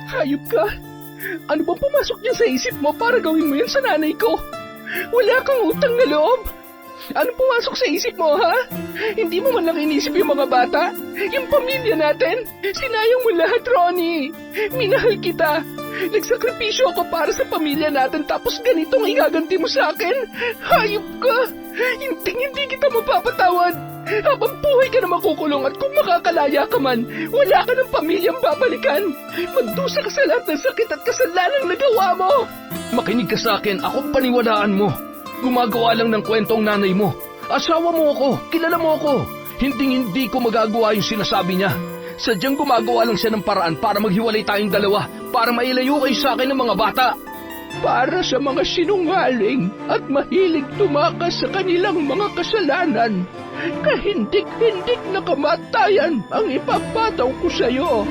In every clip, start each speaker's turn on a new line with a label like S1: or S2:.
S1: Hayop ka! Ano bang pumasok niya sa isip mo para gawin mo yun sa nanay ko? Wala kang utang na loob! Ano pumasok sa isip mo, ha? Hindi mo man lang inisip yung mga bata? Yung pamilya natin? Sinayang mo lahat, Ronnie! Minahal kita! Nagsakripisyo ako para sa pamilya natin tapos ganitong igaganti mo sa akin? Hayop ka! Hindi kita mapapatawad! Habang buhay ka na makukulong at kung makakalaya ka man, wala ka ng pamilyang babalikan! Magdusa ka sa lahat ng sakit at kasalanang nagawa mo!
S2: Makinig ka sa akin, akong paniwalaan mo. Gumagawa lang ng kwentong nanay mo. Asawa mo ako, kilala mo ako. Hindi ko magagawa yung sinasabi niya. Sadyang gumagawa lang siya ng paraan para maghiwalay tayong dalawa, para mailayo kayo sa akin ng mga bata.
S1: Para sa mga sinungaling at mahilig tumakas sa kanilang mga kasalanan, kahindik-hindik na kamatayan ang ipapataw ko sa iyo.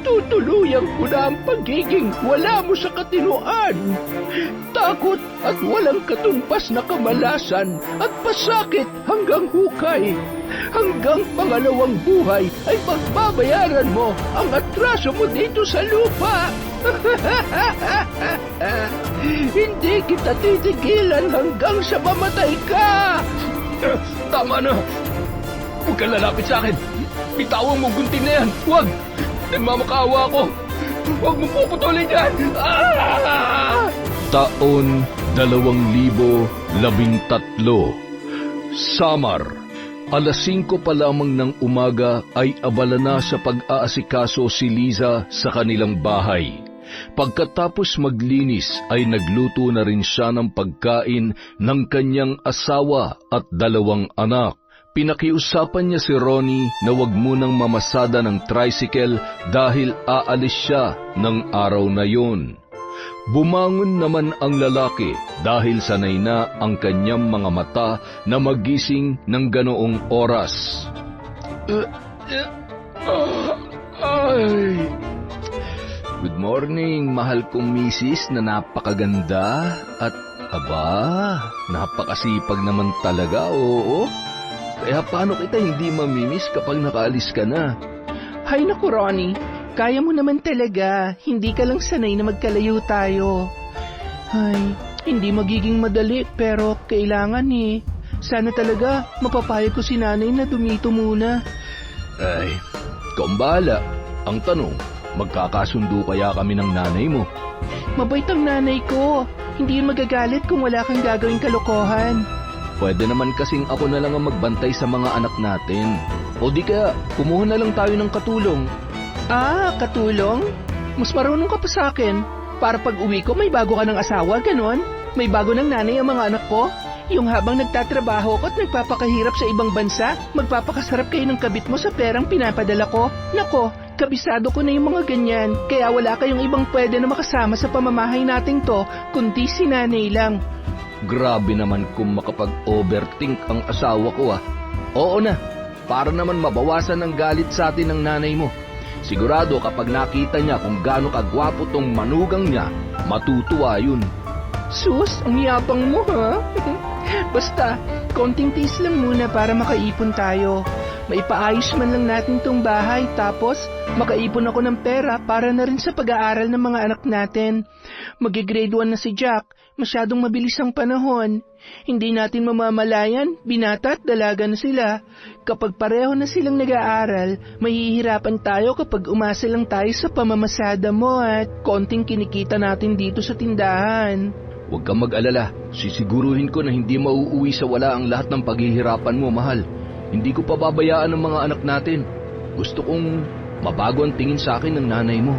S1: Tutuluyan ko na ang pagiging wala mo sa katinuan. Takot at walang katumbas na kamalasan at pasakit hanggang hukay. Hanggang pangalawang buhay ay pagbabayaran mo ang atraso mo dito sa lupa. Hindi kita titigilan hanggang sa mamatay ka.
S2: Tama na. Huwag kang lalapit sa akin. Bitawan mo gunting na yan. Huwag. Nagmamakaawa ako. Huwag mo puputulin yan. Taon 2013. Samar. Alas 5 pa lamang ng umaga ay abala na sa pag-aasikaso si Liza sa kanilang bahay. Pagkatapos maglinis ay nagluto na rin siya ng pagkain ng kanyang asawa at 2 anak. Pinakiusapan niya si Ronnie na wag munang mamasada ng tricycle dahil aalis siya ng araw na yun. Bumangon naman ang lalaki dahil sanay na ang kanyang mga mata na magising ng ganoong oras. Good morning, mahal kong misis na napakaganda at napakasipag naman talaga, oo. Kaya paano kita hindi mamimiss kapag nakaalis ka na?
S1: Hay naku, Ronnie. Kaya mo naman talaga. Hindi ka lang sanay na magkalayo tayo. Ay, hindi magiging madali pero kailangan eh. Sana talaga mapapayag ko si nanay na dumito muna.
S2: Ay, ikaw ang bahala. Ang tanong, magkakasundo kaya kami ng nanay mo?
S1: Mabait ang nanay ko. Hindi yun magagalit kung wala kang gagawing kalokohan.
S2: Pwede naman kasing ako na lang ang magbantay sa mga anak natin. O di kaya, kumuha na lang tayo ng katulong.
S1: Katulong? Mas marunong ka pa sa akin. Para pag uwi ko, may bago ka ng asawa, ganon? May bago ng nanay ang mga anak ko? Yung habang nagtatrabaho ko at nagpapakahirap sa ibang bansa, magpapakasarap kayo ng kabit mo sa perang pinapadala ko? Nako, kabisado ko na yung mga ganyan. Kaya wala kayong ibang pwede na makasama sa pamamahay nating to, kundi si nanay lang.
S2: Grabe naman kung makapag-overthink ang asawa ko Oo na, para naman mabawasan ang galit sa atin ng nanay mo. Sigurado kapag nakita niya kung gaano kagwapo tong manugang niya, matutuwa yun.
S1: Sus, ang yapang mo ha? Basta, konting tiis lang muna para makaipon tayo. Maipaayos man lang natin tong bahay tapos makaipon ako ng pera para na rin sa pag-aaral ng mga anak natin. Mag-grade 1 na si Jack. Masyadong mabilis ang panahon. Hindi natin mamamalayan, binata at dalaga na sila. Kapag pareho na silang nag-aaral, mahihirapan tayo kapag umasa lang tayo sa pamamasada mo at konting kinikita natin dito sa tindahan.
S2: Huwag kang mag-alala. Sisiguruhin ko na hindi mauuwi sa wala ang lahat ng paghihirapan mo, mahal. Hindi ko pababayaan ang mga anak natin. Gusto kong mabago ang tingin sa akin ng nanay mo.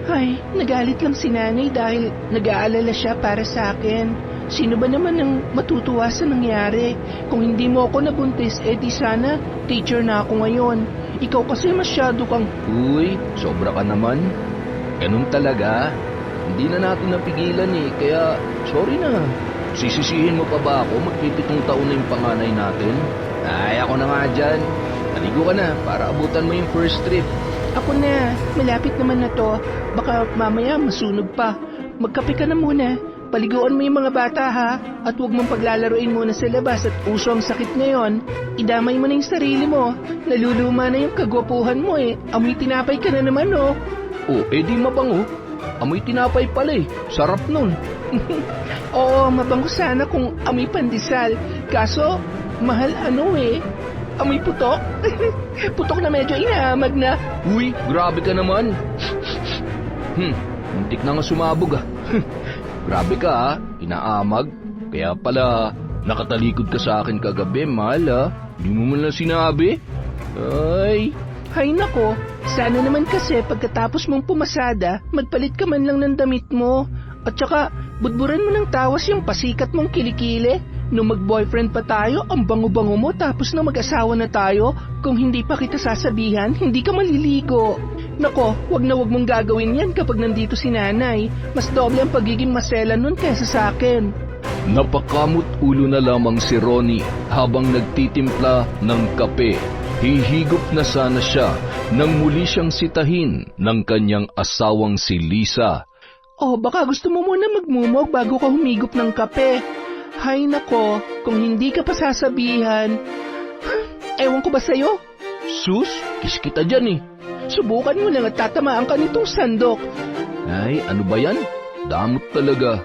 S1: Ay, nagalit lang si nanay dahil nag-aalala siya para sa akin. Sino ba naman ang matutuwa sa nangyari? Kung hindi mo ako nabuntis, di sana teacher na ako ngayon. Ikaw kasi masyado kang...
S2: Uy, sobra ka naman. Ganun talaga. Hindi na natin napigilan kaya sorry na. Sisisihin mo pa ba ako? Magpipitong taon na yung panganay natin. Ay, ako na nga dyan. Naligo ka na para abutan mo yung first trip.
S1: Ako na, malapit naman na to. Baka mamaya masunog pa. Magkape ka na muna. paliguan mo yung mga bata ha, at huwag mong paglalaroin muna sa labas at uso ang sakit ngayon. Idamay mo na yung sarili mo, naluluma na yung kagwapuhan mo eh, amoy tinapay ka na naman oh.
S2: Oh, di mabango. Amoy tinapay pala eh. Sarap nun.
S1: Oo, mabango sana kung amoy pandesal, kaso mahal ano eh, amoy putok. Putok na medyo inaamag na.
S2: Uy, grabe ka naman. Muntik na nga sumabog ah. Grabe ka ah, inaamag. Kaya pala, nakatalikod ka sa akin kagabi, mahal ah. Hindi mo man lang sinabi.
S1: Hay nako, sana naman kasi pagkatapos mong pumasada, magpalit ka man lang ng damit mo. At saka, budburan mo ng tawas yung pasikat mong kilikili. Nung mag-boyfriend pa tayo, ang bango-bango mo tapos na mag-asawa na tayo, kung hindi pa kita sasabihan, hindi ka maliligo. Nako, wag na wag mong gagawin yan kapag nandito si nanay. Mas doble ang pagiging masela nun kaysa sa akin.
S2: Napakamot ulo na lamang si Ronnie habang nagtitimpla ng kape. Hihigop na sana siya nang muli siyang sitahin ng kanyang asawang si Lisa.
S1: Oh, baka gusto mo muna magmumog bago ka humigop ng kape. Hay nako, kung hindi ka pa sasabihan. Ewan ko ba sa'yo?
S2: Sus, kiss kita dyan eh.
S1: Subukan mo lang at tatamaan ka nitong sandok.
S2: Ay, ano ba yan? Damot talaga.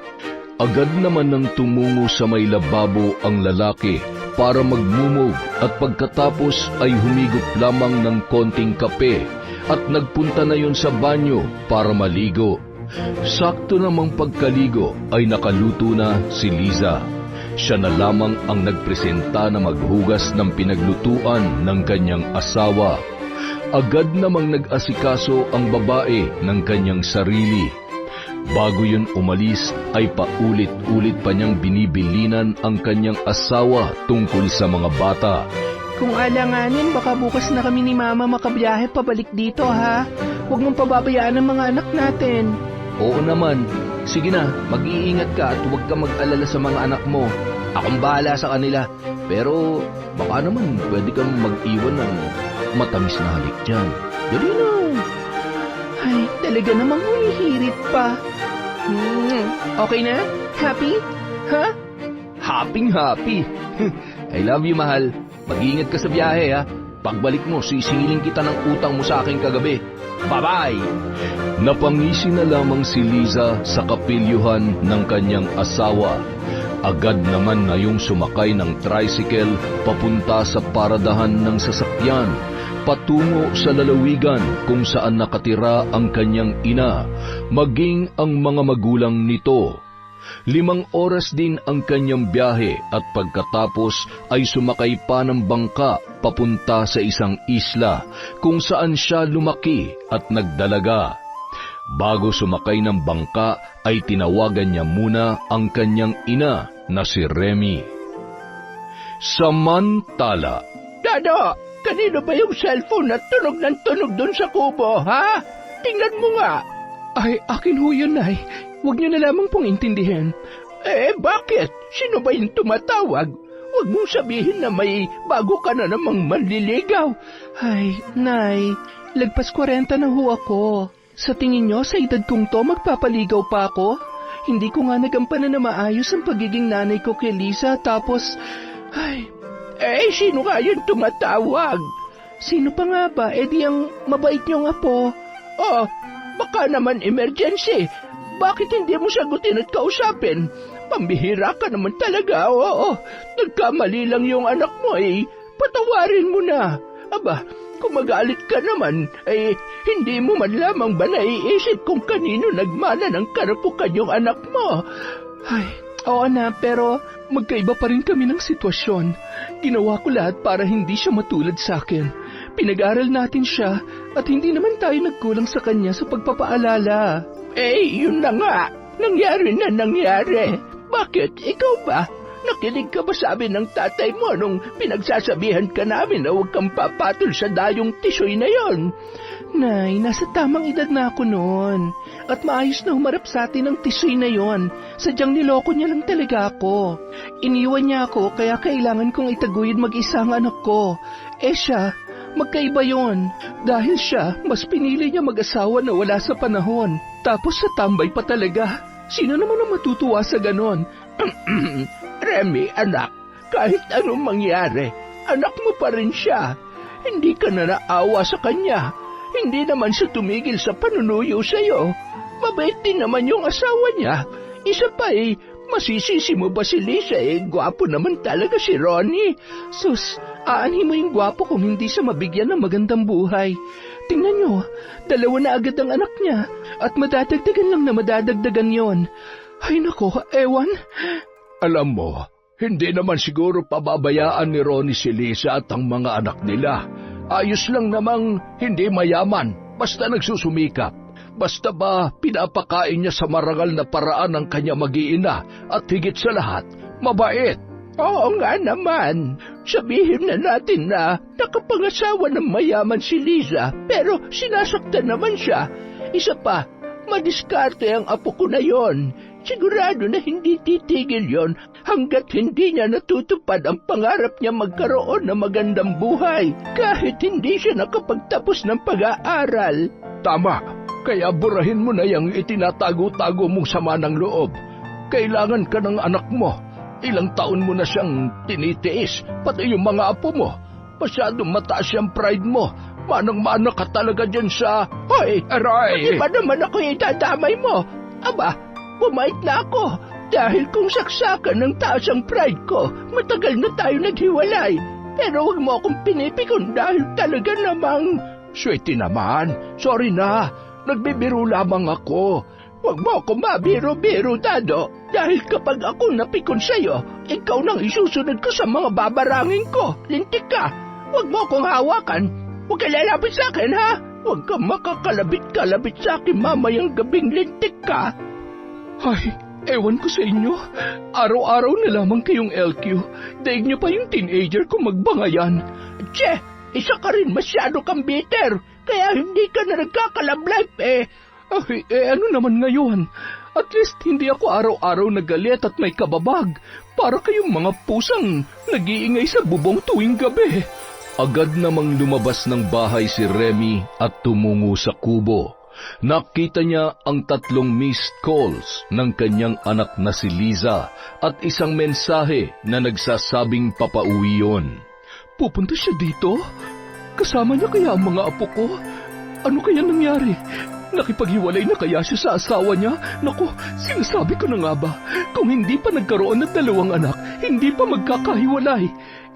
S2: Agad naman nang tumungo sa may lababo ang lalaki para magmumog at pagkatapos ay humigop lamang ng konting kape at nagpunta na yon sa banyo para maligo. Sakto namang pagkaligo ay nakaluto na si Liza. Siya na lamang ang nagpresenta na maghugas ng pinaglutuan ng kanyang asawa. Agad namang nag-asikaso ang babae ng kanyang sarili. Bago yun umalis ay paulit-ulit pa niyang binibilinan ang kanyang asawa tungkol sa mga bata.
S1: Kung alanganin, baka bukas na kami ni Mama makabiyahe pabalik dito ha. Huwag mong pababayaan ang mga anak natin.
S2: Oo naman. Sige na, mag-iingat ka at huwag ka mag-alala sa mga anak mo. Akong bahala sa kanila. Pero baka naman pwede kang mag-iwan ng matamis na halik dyan. Dali na.
S1: Ay, talaga namang humihirit pa. Okay na? Happy? Ha?
S2: Happy. I love you, mahal. Mag-iingat ka sa biyahe, ha. Pagbalik mo, sisingilin kita ng utang mo sa akin kagabi. Bye-bye! Napangisi na lamang si Liza sa kapilyuhan ng kanyang asawa. Agad naman na yung sumakay ng tricycle papunta sa paradahan ng sasakyan, patungo sa lalawigan kung saan nakatira ang kanyang ina, maging ang mga magulang nito. 5 oras din ang kanyang biyahe at pagkatapos ay sumakay pa ng bangka papunta sa isang isla kung saan siya lumaki at nagdalaga. Bago sumakay ng bangka ay tinawagan niya muna ang kanyang ina na si Remy. Samantala,
S1: Dado, kanino ba yung cellphone na tunog ng tunog doon sa kubo, ha? Tingnan mo nga. Ay, akin ho yun, Nay. Huwag niyo na lamang pong intindihin. Bakit? Sino ba yung tumatawag? Huwag mong sabihin na may bago ka na namang manliligaw. Ay, Nay, lagpas 40 na ho ako. Sa tingin niyo, sa edad kong to, magpapaligaw pa ako? Hindi ko nga nagampanan na maayos ang pagiging nanay ko kay Lisa, tapos... sino nga yung tumatawag? Sino pa nga ba? Di ang mabait niyong apo. Oh, baka naman emergency. Bakit hindi mo sagutin at kausapin? Pambihira ka naman talaga, oo. Nagkamali lang yung anak mo, patawarin mo na. Aba, kung magalit ka naman, hindi mo man lamang ba naiisip kung kanino nagmana ng karapukan yung anak mo? Ay, oo na, pero magkaiba pa rin kami ng sitwasyon. Ginawa ko lahat para hindi siya matulad sa akin. Pinag-aral natin siya at hindi naman tayo nagkulang sa kanya sa pagpapaalala. Yun na nga. Nangyari na nangyari. Bakit? Ikaw ba? Nakinig ka ba sabi ng tatay mo nung pinagsasabihan ka namin na huwag kang papatol sa dayong tisoy na yon? Nay, nasa tamang edad na ako noon. At maayos na humarap sa atin ang tisoy na yon. Sadyang niloko niya lang talaga ako. Iniwan niya ako kaya kailangan kong itaguyod mag-isa ang anak ko. Siya, magkaiba yon. Dahil siya, mas pinili niya mag-asawa na wala sa panahon. Tapos sa tambay pa talaga. Sino naman ang matutuwa sa ganon? Remy, anak, kahit anong mangyari, anak mo pa rin siya. Hindi ka na naawa sa kanya. Hindi naman siya tumigil sa panunuyo sa'yo. Mabait din naman yung asawa niya. Isa pa masisisi mo ba si Lisa gwapo naman talaga si Ronnie. Sus, aanhin mo yung gwapo kung hindi siya mabigyan ng magandang buhay. Tingnan nyo, 2 na agad ang anak niya at madadagdagan lang na madadagdagan yon. Ay nako, ewan.
S2: Alam mo, hindi naman siguro pababayaan ni Ronnie si Lisa at ang mga anak nila. Ayos lang namang hindi mayaman, basta nagsusumikap. Basta ba pinapakain niya sa marangal na paraan ng kanya mag-iina at higit sa lahat, mabait. Oo nga naman. Sabihin na natin na nakapangasawa ng mayaman si Lisa pero sinasaktan naman siya. Isa pa, madiskarte ang apo ko na yon. Sigurado na hindi titigil yon hanggat hindi niya natutupad ang pangarap niya magkaroon ng magandang buhay kahit hindi siya nakapagtapos ng pag-aaral. Tama, kaya burahin mo na yung itinatago-tago mong sama ng loob. Kailangan ka ng anak mo. Ilang taon mo na siyang tinitiis, pati yung mga apo mo. Masyadong mataas yung pride mo. Manang-mana ka talaga dyan sa...
S1: Hoy,
S2: aray!
S1: Pati ba naman ako idadamay mo? Aba, bumait na ako. Dahil kung saksakan ng taas ang pride ko, matagal na tayo naghiwalay. Pero huwag mo akong pinipikon dahil talaga namang...
S2: Swerte naman. Sorry na. Nagbibiro lamang ako.
S1: Huwag mo ako mabiro-biro, Dado. Dahil kapag ako napikon sa'yo, ikaw nang isusunod ko sa mga babarangin ko. Lintik ka. Huwag mo akong hawakan. Huwag ka lalapit sa akin, ha? Huwag ka makakalabit-kalabit sa akin mamayang gabing lintik ka. Ay, ewan ko sa inyo. Araw-araw na lamang kayong LQ. Daig niyo pa yung teenager ko magbangayan. Tse, isa ka rin masyado kang bitter. Kaya hindi ka na nagkakalab life Ay, ano naman ngayon? At least hindi ako araw-araw nagalit at may kababag. Para kayong mga pusang nag-iingay sa bubong tuwing gabi.
S2: Agad namang lumabas ng bahay si Remy at tumungo sa kubo. Nakita niya ang 3 missed calls ng kanyang anak na si Liza at isang mensahe na nagsasabing papauwi yon.
S1: Pupunta siya dito? Kasama niya kaya ang mga apo ko? Ano kaya nangyari? Nakipaghiwalay na kaya siya sa asawa niya? Naku, sinasabi ko na nga ba, kung hindi pa nagkaroon ng 2 anak, hindi pa magkakahiwalay.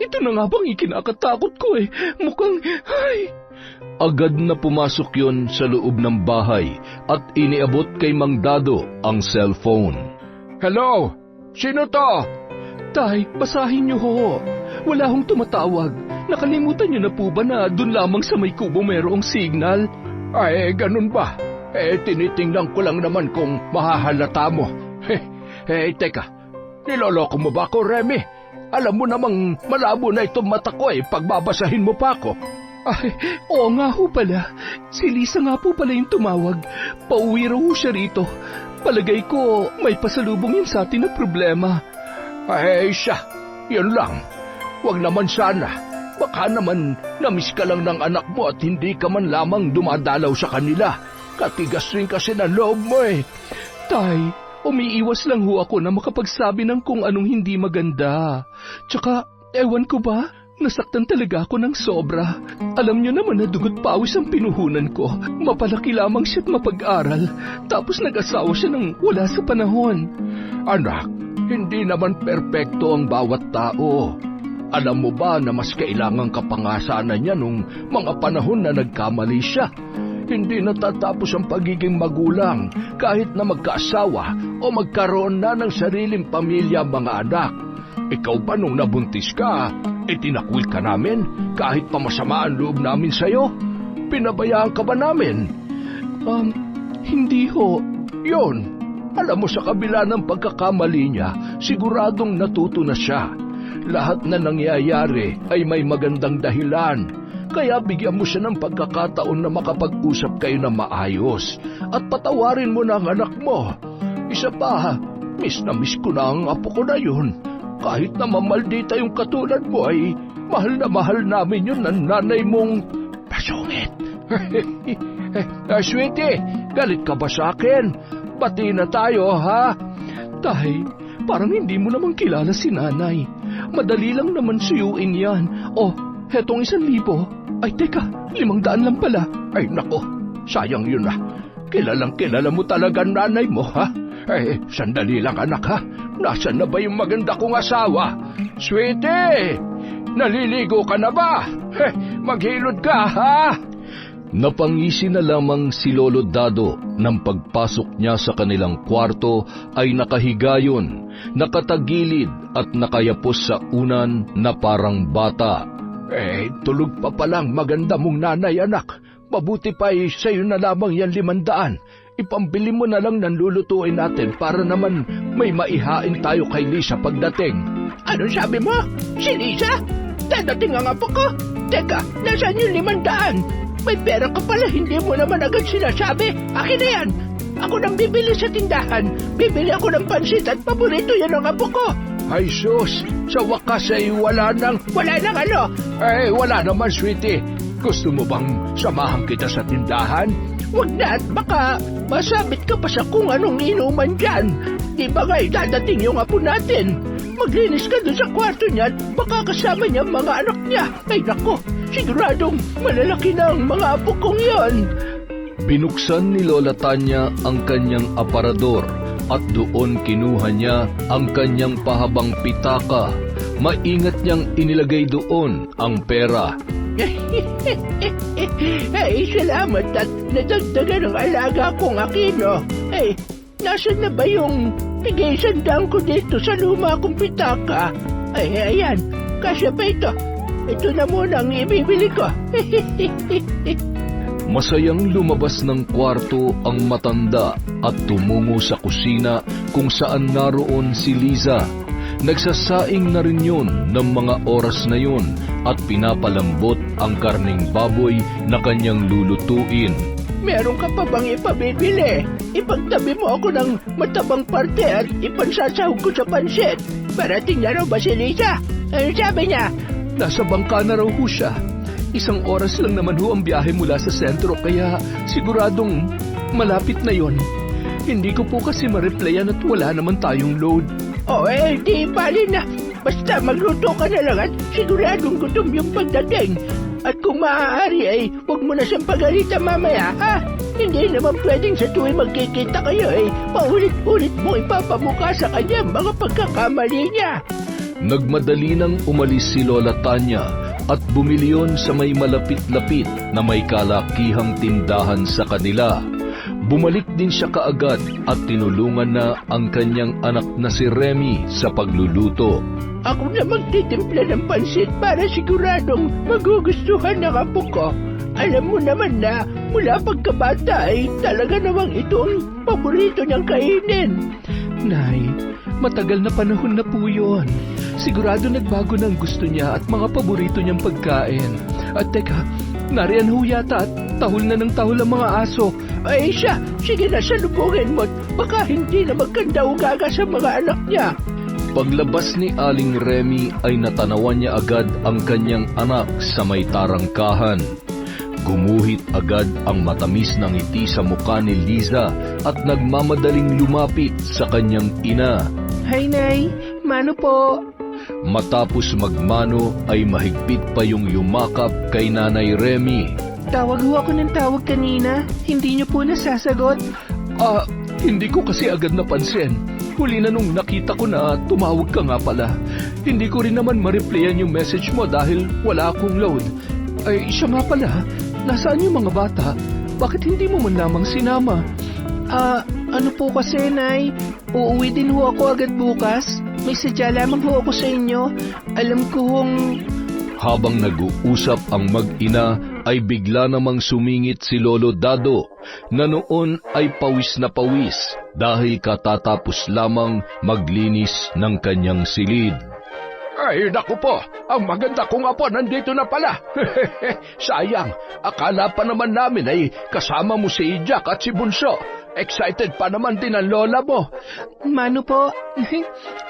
S1: Ito na nga bang ikinakatakot ko Mukhang,
S2: Agad na pumasok yon sa loob ng bahay at iniabot kay Mang Dado ang cellphone.
S1: Hello? Sino to? Tay, basahin niyo ho. Wala hong tumatawag. Nakalimutan niyo na po ba na dun lamang sa may kubo mayroong signal?
S2: Ay, ganun ba? Tinitingnan ko lang naman kung mahahalata mo. Teka, niloloko mo ba ako, Remy? Alam mo namang malabo na itong mata ko pagbabasahin mo pa ako.
S1: Ay, oo nga ho pala. Si Lisa nga po pala yung tumawag. Pauwi raw ho siya rito. Palagay ko may pasalubong yun sa atin na problema.
S2: Ay, siya. Yun lang. Huwag naman sana. Baka naman namiss ka lang ng anak mo at hindi ka man lamang dumadalaw sa kanila. Katigas rin kasi ng loob mo
S1: Tay, umiiwas lang ho ako na makapagsabi ng kung anong hindi maganda. Tsaka, ewan ko ba, nasaktan talaga ako ng sobra. Alam niyo naman na dugot pawis ang pinuhunan ko. Mapalaki lamang siya't mapag-aral. Tapos nag-asawa siya nang wala sa panahon.
S2: Anak, hindi naman perpekto ang bawat tao. Alam mo ba na mas kailangan ka pa nga sana niya nung mga panahon na nagkamali siya? Hindi natatapos ang pagiging magulang kahit na magkaasawa o magkaroon na ng sariling pamilya mga anak. Ikaw ba nung nabuntis ka, itinakwil ka namin kahit pa masama ang loob namin sa'yo? Pinabayaan ka ba namin?
S1: Hindi ho.
S2: Yun, alam mo sa kabila ng pagkakamali niya, siguradong natuto na siya. Lahat na nangyayari ay may magandang dahilan. Kaya bigyan mo siya ng pagkakataon na makapag-usap kayo na maayos at patawarin mo na ang anak mo. Isa pa, miss na miss ko na ang apo ko na yun. Kahit na mamaldita yung katulad mo ay mahal na mahal namin yun ng nanay mong pasungit. Sweetie, galit ka ba sa akin?
S1: bati na tayo, ha? Tay, parang hindi mo naman kilala si nanay. Madali lang naman suyuin yan. Oh, hetong 1,000. Ay, teka, 500 lang pala. Ay, nako, sayang yun ah. Kilalang kilala mo talaga ang nanay mo, ha? Eh, sandali lang anak, ha? Nasaan na ba yung maganda kong asawa? Sweetie! Naliligo ka na ba? Maghilod ka, ha?
S2: Napangisi na lamang si Lolo Dado nang pagpasok niya sa kanilang kwarto ay nakahigayon, nakatagilid at nakayapos sa unan na parang bata.
S1: Tulog pa palang maganda mong nanay, anak. Mabuti pa sa'yo na lamang yan 500. Ipambili mo na lang ng lulutuin natin para naman may maihain tayo kay Lisa pagdating. Ano sabi mo? Si Lisa? Dadating ang apo ko? Teka, nasaan yung 500? May pera ka pala, hindi mo naman agad sinasabi. Akin na yan. Ako nang bibili sa tindahan. Bibili ako ng pansit at paborito yan ng apo ko. Ay sus, sa wakas ay wala nang ano? Wala naman, sweetie. Gusto mo bang samahan kita sa tindahan? Wag na at baka masabit ka pa sa kung anong inuman dyan. Di ba nga'y dadating yung apo natin? Maglinis ka doon sa kwarto niyan, baka kasama niya mga anak niya. Ay nako, siguradong malalaki na ang mga apo kong yon.
S2: Binuksan ni Lola Tanya ang kanyang aparador at doon kinuha niya ang kanyang pahabang pitaka. Maingat niyang inilagay doon ang pera.
S1: Ay, salamat at nadagdagan ang alaga kong Aquino. Ay, nasan na ba yung tigay-sandang ko dito sa luma kong pitaka? Ay, ayan, kasya pa ito. Ito na muna ang ibibili ko.
S2: Masayang lumabas ng kwarto ang matanda at tumungo sa kusina kung saan naroon si Liza. Nagsasaing na rin yun ng mga oras na yun at pinapalambot ang karning baboy na kanyang lulutuin.
S1: Meron ka pa bang ipabibili? Ipagtabi mo ako ng matabang parte at ipansasahog ko sa pansit. Parating na raw ba si Lisa? Ano sabi niya? Nasa bangka na raw ho siya. 1 oras lang naman ho ang biyahe mula sa sentro kaya siguradong malapit na yon. Hindi ko po kasi ma-replyan at wala naman tayong load. Di bali na. Basta magluto ka na lang at siguradong gutom yung pagdating. At kung maaari ay huwag mo na siyang pagalitan mamaya, ha? Hindi naman pwedeng sa tuwing magkikita kayo paulit-ulit mo ipapamukha sa kanya mga pagkakamali niya.
S2: Nagmadali nang umalis si Lola Tanya at bumili yon sa may malapit-lapit na may kalakihang tindahan sa kanila. Bumalik din siya kaagad at tinulungan na ang kanyang anak na si Remy sa pagluluto.
S1: Ako na magtitimpla ng pansit para siguradong magugustuhan ng apo ko. Alam mo naman na mula pagkabata ay talaga namang ito ang paborito niyang kainin. Nay, matagal na panahon na po yun. Sigurado nagbago ng gusto niya at mga paborito niyang pagkain. At teka, nariyan ho yata at tahol na ng tahol ang mga aso. Ay siya, sige na salubungin mo. Baka hindi na magkanda ugaga sa mga anak niya.
S2: Paglabas ni Aling Remy ay natanawan niya agad ang kanyang anak sa may tarangkahan. Gumuhit agad ang matamis na ngiti sa mukha ni Liza at nagmamadaling lumapit sa kanyang ina.
S1: Hi, Nay. Mano po?
S2: Matapos magmano ay mahigpit pa yung yumakap kay Nanay Remy.
S1: Tawag ho ako ng tawag kanina. Hindi niyo po nasasagot. Hindi ko kasi agad napansin. Huli na nung nakita ko na tumawag ka nga pala. Hindi ko rin naman ma-replyan yung message mo dahil wala akong load. Ay, siya nga pala. Nasaan yung mga bata? Bakit hindi mo man lamang sinama? Ano po kasi, Nay? Uuwi din ho ako agad bukas. May sadya lamang ho ako sa inyo. Alam kong...
S2: Habang nag-uusap ang mag-ina ay bigla namang sumingit si Lolo Dado na noon ay pawis na pawis dahil katatapos lamang maglinis ng kanyang silid.
S1: Ay, naku po, ang maganda kong apo nandito na pala. Sayang, akala pa naman namin ay kasama mo si Jack at si Bunso. Excited pa naman din ang lola mo. Mano po,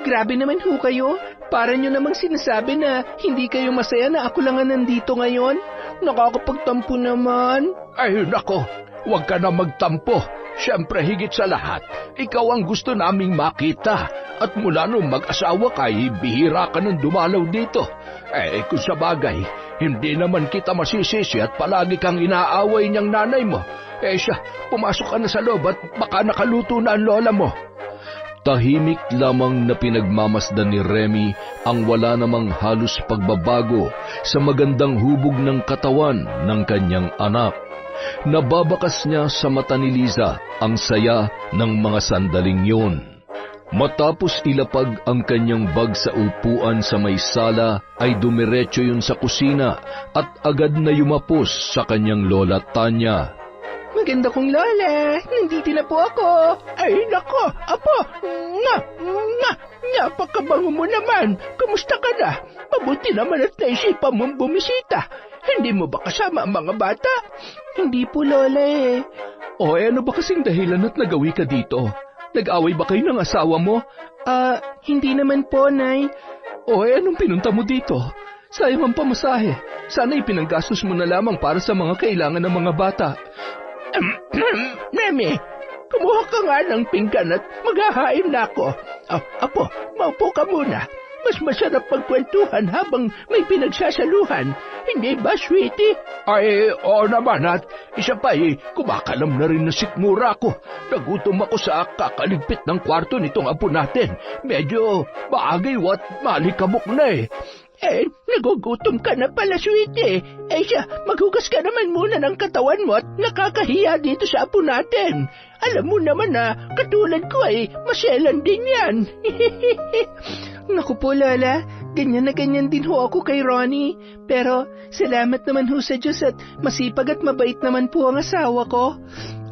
S1: grabe naman ho kayo. Para nyo namang sinasabi na hindi kayo masaya na ako lang ang nandito ngayon. Nakakapagtampo naman. Ay, nako, huwag ka na magtampo.
S2: Siyempre higit sa lahat, ikaw ang gusto naming makita at mula nung mag-asawa ka ay bihira ka nang dumalaw dito. Kung sa bagay, hindi naman kita masisisi at palagi kang inaaway niyang nanay mo. Siya, pumasok ka na sa loob at baka nakaluto na ang lola mo. Tahimik lamang na pinagmamasdan ni Remy ang wala namang halos pagbabago sa magandang hubog ng katawan ng kanyang anak. Nababakas niya sa mata ni Liza ang saya ng mga sandaling yun. Matapos ilapag ang kanyang bag sa upuan sa may sala ay dumiretso yun sa kusina at agad na yumapos sa kanyang lola Tanya.
S1: Maganda kong lola, nandito na po ako. Ay, nako, apo, napakabango mo naman. Kamusta ka na? Mabuti naman at naisipan mong bumisita. Hindi mo ba kasama ang mga bata? Hindi po, lola eh. Ano ba kasing dahilan at nagawi ka dito? Nag-away ba kayo ng asawa mo? Hindi naman po, Nay. Anong pinunta mo dito? Sayang ang pamasahe. Sana ipinanggastos mo na lamang para sa mga kailangan ng mga bata. Nemi, kumuha ka nga ng pinggan at maghahain na ako. Apo, maupo ka muna. Mas masarap pagkwentuhan habang may pinagsasaluhan. Hindi ba, sweetie? Oo naman at isa pa kumakalam na rin na sikmura ko. Nagutom ako sa kakaligpit ng kwarto nitong apo natin. Medyo maagay at malikabok na nagugutom ka na pala, sweetie. Siya, maghugas ka naman muna ng katawan mo at nakakahiya dito sa apo natin. Alam mo naman na katulad ko maselan din yan. Naku po, Lola. Ganyan na ganyan din ho ako kay Ronnie. Pero salamat naman ho sa Diyos at masipag at mabait naman po ang asawa ko.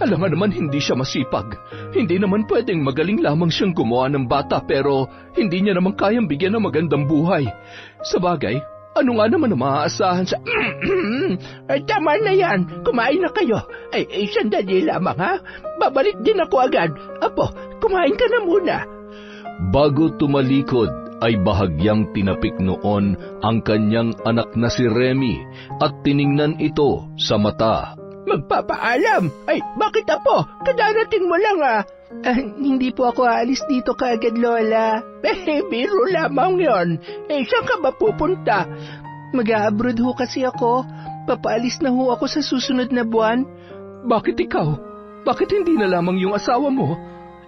S1: Alam nga naman hindi siya masipag. Hindi naman pwedeng magaling lamang siyang gumawa ng bata pero hindi niya naman kayang bigyan ng magandang buhay. Sa bagay, ano nga naman ang maaasahan sa... Tama na yan. Kumain na kayo. Sandali lamang ha. Babalik din ako agad. Apo, kumain ka na muna.
S2: Bago tumalikod ay bahagyang tinapik noon ang kanyang anak na si Remy at tiningnan ito sa mata.
S1: Magpapaalam? Bakit apo? Kadarating mo lang hindi po ako aalis dito kaagad, Lola. Biro lamang yon. Saan ka ba pupunta? Mag-a-abroad ho kasi ako. Papaalis na ho ako sa susunod na buwan. Bakit ikaw? Bakit hindi na lamang yung asawa mo?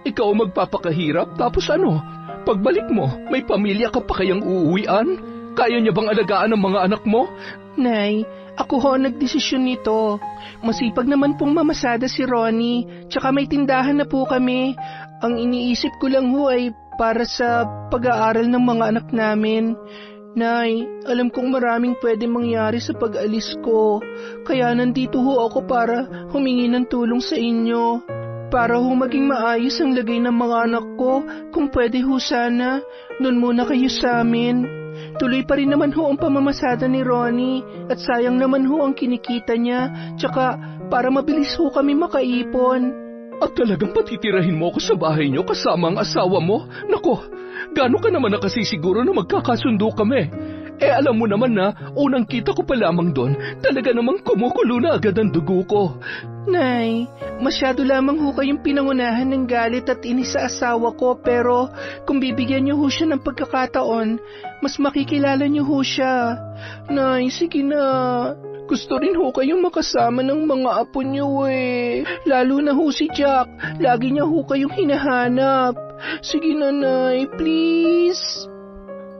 S1: Ikaw magpapakahirap tapos ano? Pagbalik mo, may pamilya ka pa kayang uuwian? Kaya niya bang alagaan ang mga anak mo? Nay, ako ho nagdesisyon nito. Masipag naman pong mamasada si Ronnie, tsaka may tindahan na po kami. Ang iniisip ko lang ho ay para sa pag-aaral ng mga anak namin. Nay, alam kong maraming pwede mangyari sa pag-alis ko. Kaya nandito ho ako para humingi ng tulong sa inyo. Para ho maging maayos ang lagay ng mga anak ko, kung pwede ho sana, doon muna kayo sa amin. Tuloy pa rin naman ho ang pamamasada ni Ronnie at sayang naman ho ang kinikita niya, tsaka para mabilis ho kami makaipon. At talagang patitirahin mo ako sa bahay niyo kasama ang asawa mo? Nako, gaano ka naman nakasisiguro na magkakasundo kami? Alam mo naman na unang kita ko pa lamang doon, talaga namang kumukulo na agad ang dugo ko. Nay, masyado lamang ho kayong pinangunahan ng galit at inis sa asawa ko pero kung bibigyan niyo ho siya ng pagkakataon, mas makikilala niyo ho siya. Nay, sige na. Gusto rin ho kayong makasama ng mga apo niyo Lalo na ho si Jack, lagi niya ho kayong hinahanap. Sige na, Nay, please.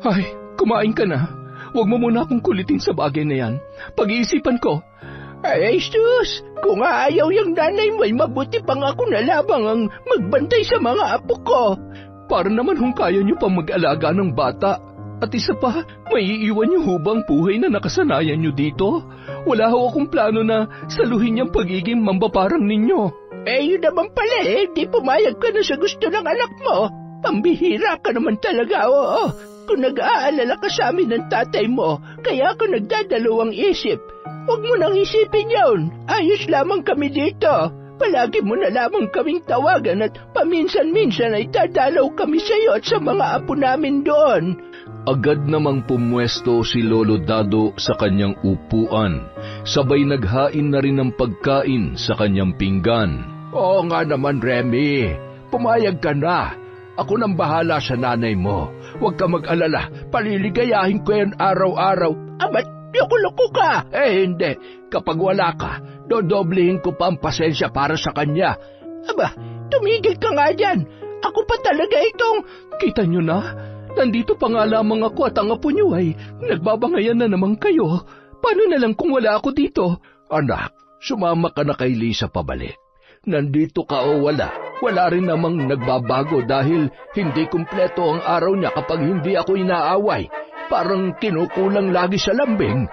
S1: Ay, kumain ka na. Huwag mo muna akong kulitin sa bagay na yan. Pag-iisipan ko. Sus! Kung ayaw yung nanay mo, mabuti pang ako na labang ang magbantay sa mga apo ko. Para naman kung kaya niyo pang mag-alaga ng bata. At isa pa, may iiwan niyo hubang buhay na nakasanayan niyo dito? Wala ho akong plano na saluhin niyang pagiging mambaparang ninyo. Yun naman pala di pumayag ka na sa gusto ng anak mo. Pambihira ka naman talaga, oo. Kung nag-aalala ka sa amin ng tatay mo, kaya ako nagdadalawang isip. Huwag mo nang isipin yun. Ayos lamang kami dito. Palagi mo na lamang kaming tawagan at paminsan-minsan ay dadalaw kami sa iyo at sa mga apo namin doon.
S2: Agad namang pumwesto si Lolo Dado sa kanyang upuan. Sabay naghain na rin ng pagkain sa kanyang pinggan. Oo nga naman, Remy. Pumayag ka na. Ako nang bahala sa nanay mo. Huwag ka mag-alala. Paliligayahin ko yan araw-araw. Amat, loko-loko ka. Hindi. Kapag wala ka, dodoblehin ko pa ang pasensya para sa kanya. Aba, tumigil ka nga dyan. Ako pa talaga itong... Kita nyo na? Nandito pa nga lamang ako at ang apo nyo ay nagbabangayan na naman kayo. Paano na lang kung wala ako dito? Anak, sumama ka na kay Lisa pabalik. Nandito ka o wala. Wala rin namang nagbabago dahil hindi kumpleto ang araw niya kapag hindi ako inaaway. Parang kinukulang lagi sa lambing.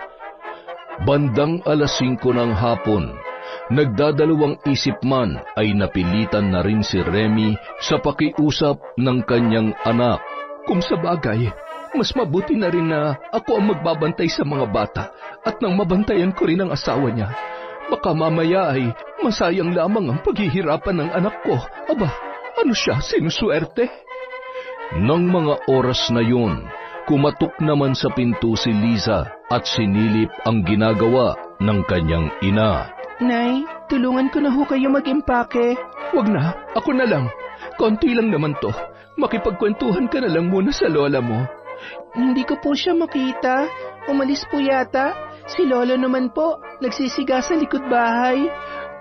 S2: Bandang 5:00 ng hapon, nagdadalawang isip man ay napilitan na rin si Remy sa pakiusap ng kanyang anak. Kung sa bagay, mas mabuti na rin na ako ang magbabantay sa mga bata at nang mabantayan ko rin ang asawa niya. Baka mamaya ay masayang lamang ang paghihirapan ng anak ko. Aba, ano siya, sinuswerte? Nang mga oras na yun, kumatok naman sa pinto si Liza at sinilip ang ginagawa ng kanyang ina.
S1: Nay, tulungan ko na ho kayo mag-impake. Wag na, ako na lang. Konti lang naman to. Makipagkwentuhan ka na lang muna sa lola mo. Hindi ko po siya makita. Umalis po yata. Si Lolo naman po, nagsisiga sa likod bahay.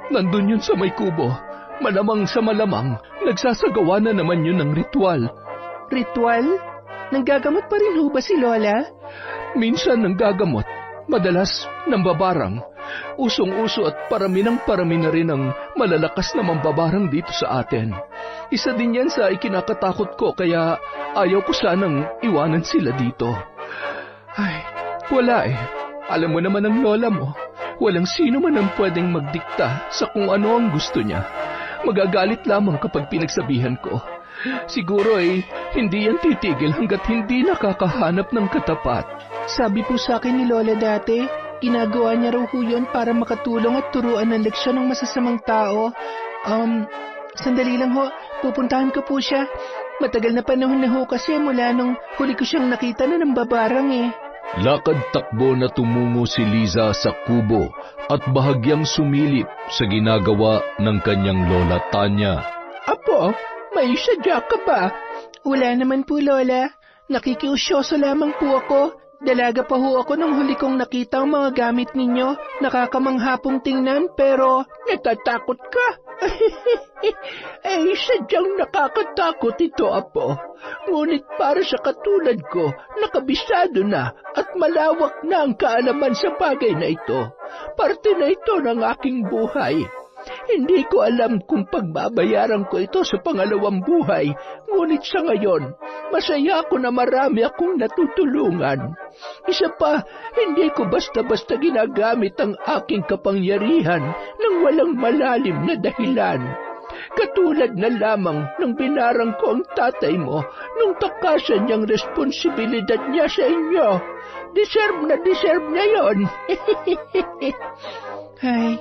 S1: Nandun yun sa may kubo. Malamang sa malamang, nagsasagawa na naman yun ng ritual. Ritual? Nanggagamot pa rin ho ba si Lola? Minsan nanggagamot, madalas nambabarang. Usong-uso at parami na rin ang malalakas na mambabarang dito sa atin. Isa din yan sa ikinakatakot ko kaya ayaw ko sanang iwanan sila dito. Ay, wala eh. Alam mo naman ang lola mo, walang sino man ang pwedeng magdikta sa kung ano ang gusto niya. Magagalit lamang kapag pinagsabihan ko. Siguro ay hindi yan titigil hanggat hindi nakakahanap ng katapat. Sabi po sa akin ni Lola dati, ginagawa niya raw ho yun para makatulong at turuan ng leksyon ng masasamang tao. Sandali lang ho, pupuntahan ko po siya. Matagal na panahon na ho kasi mula nung huli ko siyang nakita na ng babarang eh.
S2: Lakad-takbo na tumungo si Liza sa kubo at bahagyang sumilip sa ginagawa ng kanyang lola Tanya.
S1: Apo, may sadya ka ba? Wala naman po, Lola. Nakikiusyoso lamang po ako. Dalaga pa ho ako nung huli kong nakita ang mga gamit ninyo. Nakakamangha pong tingnan pero natatakot ka. Sadyang nakakatakot ito, Apo. Ngunit para sa katulad ko, nakabisado na at malawak na ang kaalaman sa bagay na ito. Parte na ito ng aking buhay. Hindi ko alam kung pagbabayaran ko ito sa pangalawang buhay, ngunit sa ngayon, masaya ako na marami akong natutulungan. Isa pa, hindi ko basta-basta ginagamit ang aking kapangyarihan ng walang malalim na dahilan. Katulad na lamang nang binarang ko ang tatay mo nung takasan niyang responsibilidad niya sa inyo. Deserve niya yon. Ay,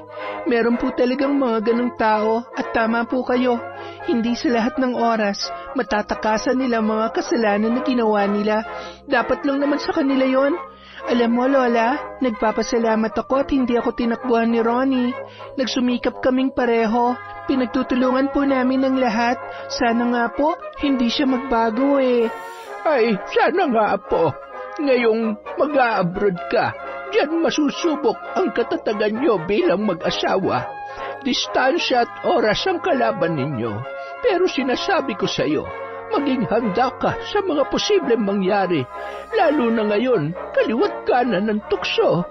S1: meron po talagang mga ganong tao at tama po kayo. Hindi sa lahat ng oras matatakasan nila mga kasalanan na ginawa nila. Dapat lang naman sa kanila yon. Alam mo, Lola, nagpapasalamat ako at hindi ako tinakbuhan ni Ronnie. Nagsumikap kaming pareho. Pinagtutulungan po namin ng lahat. Sana nga po, hindi siya magbago eh. Ay, sana nga po. Ngayong mag-a-abroad ka, diyan masusubok ang katatagan nyo bilang mag-asawa. Distansya at oras ang kalaban ninyo. Pero sinasabi ko sa iyo, maging handa ka sa mga posibleng mangyari. Lalo na ngayon, kaliwat kanan ng tukso.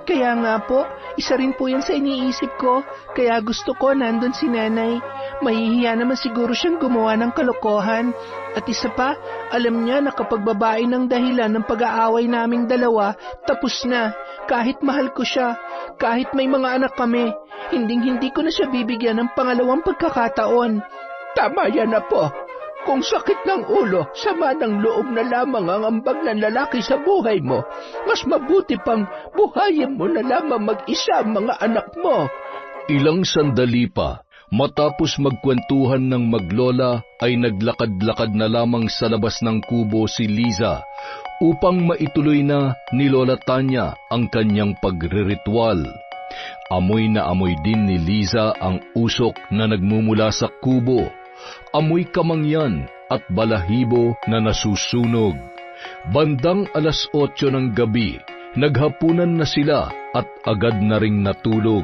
S1: Kaya nga po, isa rin po yan sa iniisip ko. Kaya gusto ko nandun si nanay. Mahihiya naman siguro siyang gumawa ng kalokohan. At isa pa, alam niya na kapag babae ng dahilan ng pag-aaway naming dalawa, tapos na. Kahit mahal ko siya, kahit may mga anak kami, hindi ko na siya bibigyan ng pangalawang pagkakataon. Tama yan na po. Kung sakit ng ulo, sama ng loob na lamang ang ambag ng lalaki sa buhay mo, mas mabuti pang buhayin mo na lamang mag-isa ang mga anak mo.
S2: Ilang sandali pa, matapos magkwentuhan ng maglola ay naglakad-lakad na lamang sa labas ng kubo si Liza upang maituloy na ni Lola Tanya ang kanyang pagriritual. Amoy na amoy din ni Liza ang usok na nagmumula sa kubo. Amoy kamangyan at balahibo na nasusunog. Bandang 8:00 ng gabi, naghapunan na sila at agad na ring natulog.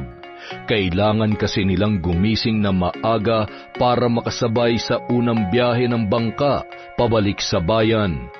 S2: Kailangan kasi nilang gumising na maaga para makasabay sa unang biyahe ng bangka pabalik sa bayan.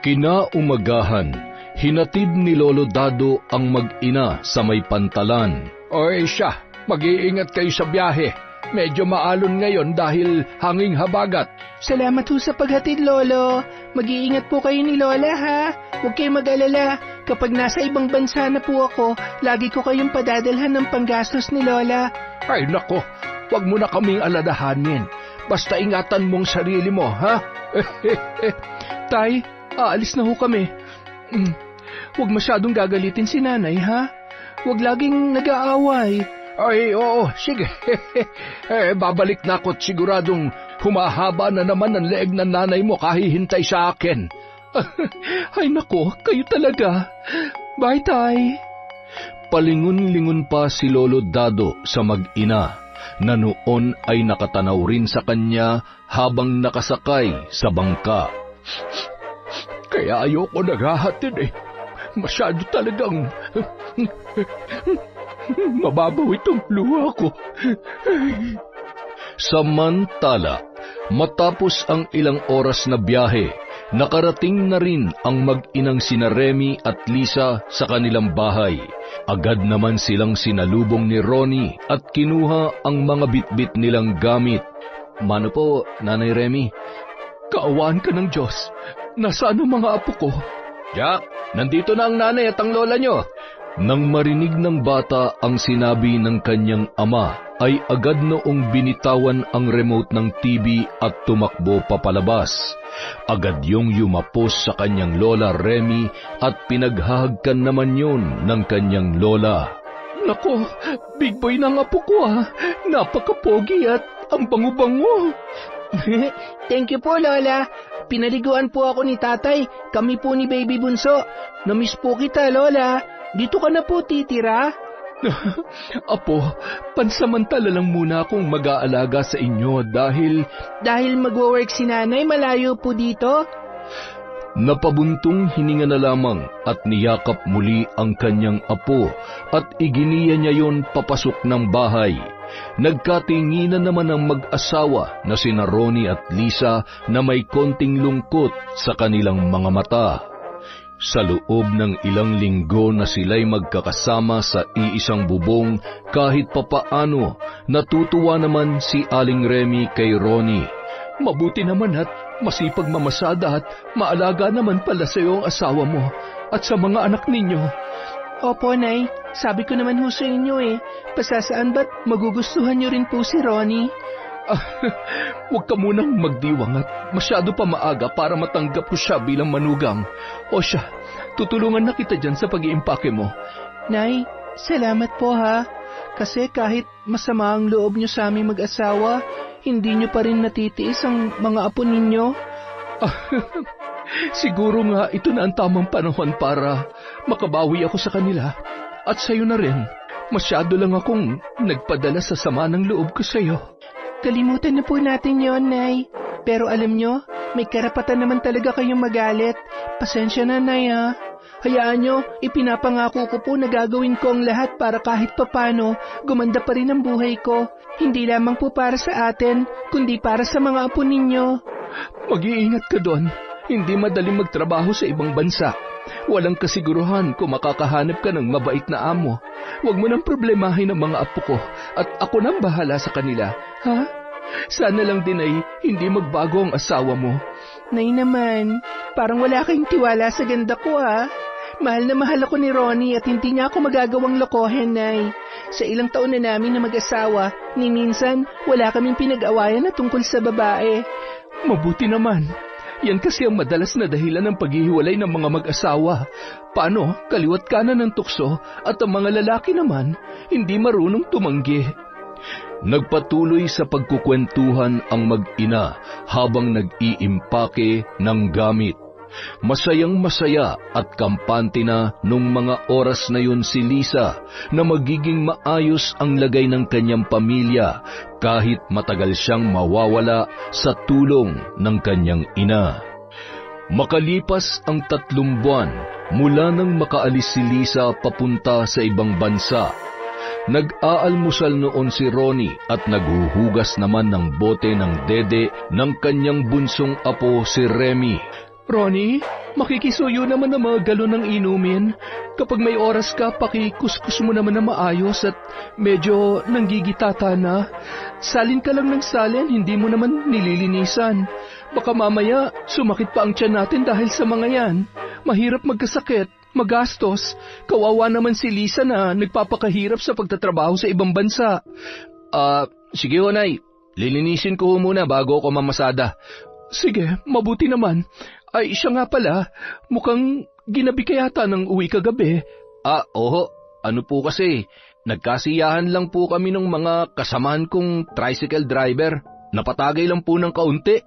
S2: Kinaumagahan, hinatid ni Lolo Dado ang mag-ina sa may pantalan.
S1: Oy siya, mag-iingat kayo sa biyahe. Medyo maalon ngayon dahil hanging habagat.
S3: Salamat ho sa paghatid, Lolo. Mag-iingat po kayo ni Lola, ha? Huwag kayong mag-alala. Kapag nasa ibang bansa na po ako, lagi ko kayong padadalhan ng panggastos ni Lola.
S1: Ay nako, wag mo na kaming alalahanin. Basta ingatan mong sarili mo, ha? Tay, aalis na ho kami. Huwag masyadong gagalitin si nanay, ha? Huwag laging nag-aaway. Ay, oo, sige. Babalik na ako't siguradong humahaba na naman ang leeg ng nanay mo kahihintay sa akin. Ay nako, kayo talaga. Bye, Tay.
S2: Palingon-lingon pa si Lolo Dado sa mag-ina na noon ay nakatanaw rin sa kanya habang nakasakay sa bangka.
S1: Kaya ayoko naghahatid eh. Masyado talagang mababaw itong luha ko.
S2: Samantala, matapos ang ilang oras na biyahe, nakarating na rin ang mag-inang sina Remy at Lisa sa kanilang bahay. Agad naman silang sinalubong ni Ronnie at kinuha ang mga bitbit nilang gamit. Mano po, Nanay Remy?
S1: Kaawaan ka ng Diyos. Nasaan ang mga apo ko?
S2: Jack, nandito na ang nanay at ang lola nyo. Nang marinig ng bata ang sinabi ng kanyang ama, ay agad noong binitawan ang remote ng TV at tumakbo papalabas. Agad yung yumapos sa kanyang lola Remy at pinaghahagkan naman yun ng kanyang lola.
S1: Nako, big boy ng apo ko Napakapogi at ang bango-bango.
S3: Thank you po, Lola. Pinaliguan po ako ni Tatay. Kami po ni Baby Bunso. Namiss po kita, Lola. Dito ka na po titira?
S1: Apo, pansamantala lang muna akong mag-aalaga sa inyo dahil...
S3: Dahil magwo-work si Nanay, malayo po dito?
S2: Napabuntong hininga na lamang at niyakap muli ang kanyang apo at iginiya niya yon papasok ng bahay. Nagkatinginan naman ang mag-asawa na sina Ronnie at Lisa na may konting lungkot sa kanilang mga mata. Sa loob ng ilang linggo na sila'y magkakasama sa iisang bubong, kahit papaano, natutuwa naman si Aling Remy kay Ronnie.
S1: Mabuti naman at masipag mamasada at maalaga naman pala sa iyo ang asawa mo at sa mga anak ninyo.
S3: Opo, Nay. Sabi ko naman ho sa inyo pasasaan ba't magugustuhan niyo rin po si Ronnie?
S1: Huwag ka munang magdiwang at masyado pa maaga para matanggap ko siya bilang manugang. O siya, tutulungan na kita dyan sa pag-iimpake mo.
S3: Nay, salamat po ha. Kasi kahit masama ang loob niyo sa aming mag-asawa, hindi niyo pa rin natitiis ang mga apo ninyo.
S1: Siguro nga ito na ang tamang panahon para makabawi ako sa kanila. At sa'yo na rin. Masyado lang akong nagpadala sa sama ng loob ko sa'yo.
S3: Kalimutan na po natin yon, Nay. Pero alam nyo, may karapatan naman talaga kayong magalit. Pasensya na, Nay, ha. Hayaan nyo, ipinapangako ko po na gagawin ko ang lahat para kahit papano gumanda pa rin ang buhay ko. Hindi lamang po para sa atin, kundi para sa mga apo ninyo.
S1: Mag-iingat ka doon. Hindi madaling magtrabaho sa ibang bansa. Walang kasiguruhan kung makakahanap ka ng mabait na amo. Huwag mo nang problemahin ang mga apo ko at ako nang bahala sa kanila. Ha? Sana lang din ay hindi magbago ang asawa mo.
S3: Nay naman, parang wala kayong tiwala sa ganda ko ha. Mahal na mahal ako ni Ronnie at hindi niya ako magagawang lokohin, Nay. Sa ilang taon na namin na mag-asawa, ni minsan wala kaming pinag-awayan na tungkol sa babae.
S1: Mabuti naman. Yan kasi ang madalas na dahilan ng paghihiwalay ng mga mag-asawa. Paano, kaliwat kanan ng tukso at ang mga lalaki naman, hindi marunong tumanggi.
S2: Nagpatuloy sa pagkukwentuhan ang mag-ina habang nag-iimpake ng gamit. Masayang-masaya at kampante na nung mga oras na yun si Lisa na magiging maayos ang lagay ng kanyang pamilya kahit matagal siyang mawawala sa tulong ng kanyang ina. Makalipas ang 3 buwan mula nang makaalis si Lisa papunta sa ibang bansa, nag-aalmusal noon si Ronnie at naghuhugas naman ng bote ng dede ng kanyang bunsong apo si Remy.
S3: Ronnie, makikisuyo naman ng mga galon ng inumin. Kapag may oras ka, pakikuskus mo naman na maayos at medyo nanggigitata na. Salin ka lang ng salin, hindi mo naman nililinisan. Baka mamaya sumakit pa ang tiyan natin dahil sa mga yan. Mahirap magkasakit, magastos. Kawawa naman si Lisa na nagpapakahirap sa pagtatrabaho sa ibang bansa.
S1: Sige ho, Nay. Lilinisin ko muna bago ako mamasada.
S3: Sige, mabuti naman. Ay, siya nga pala, mukhang ginabi ka yata ng uwi kagabi.
S1: Oo. Ano po kasi, nagkasiyahan lang po kami ng mga kasamahan kong tricycle driver. Napatagay lang po ng kaunti.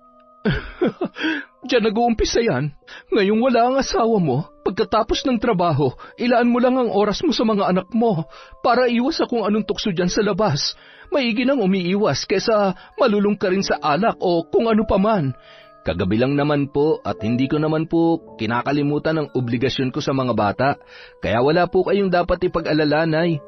S3: Diyan nag-uumpisa yan. Ngayong wala ang asawa mo, pagkatapos ng trabaho, ilaan mo lang ang oras mo sa mga anak mo para iwas sa kung anong tukso dyan sa labas. Maigi nang umiiwas kesa malulung ka rin sa alak o kung ano pa man.
S1: Kagabi lang naman po at hindi ko naman po kinakalimutan ang obligasyon ko sa mga bata. Kaya wala po kayong dapat ipag-alala, Nay.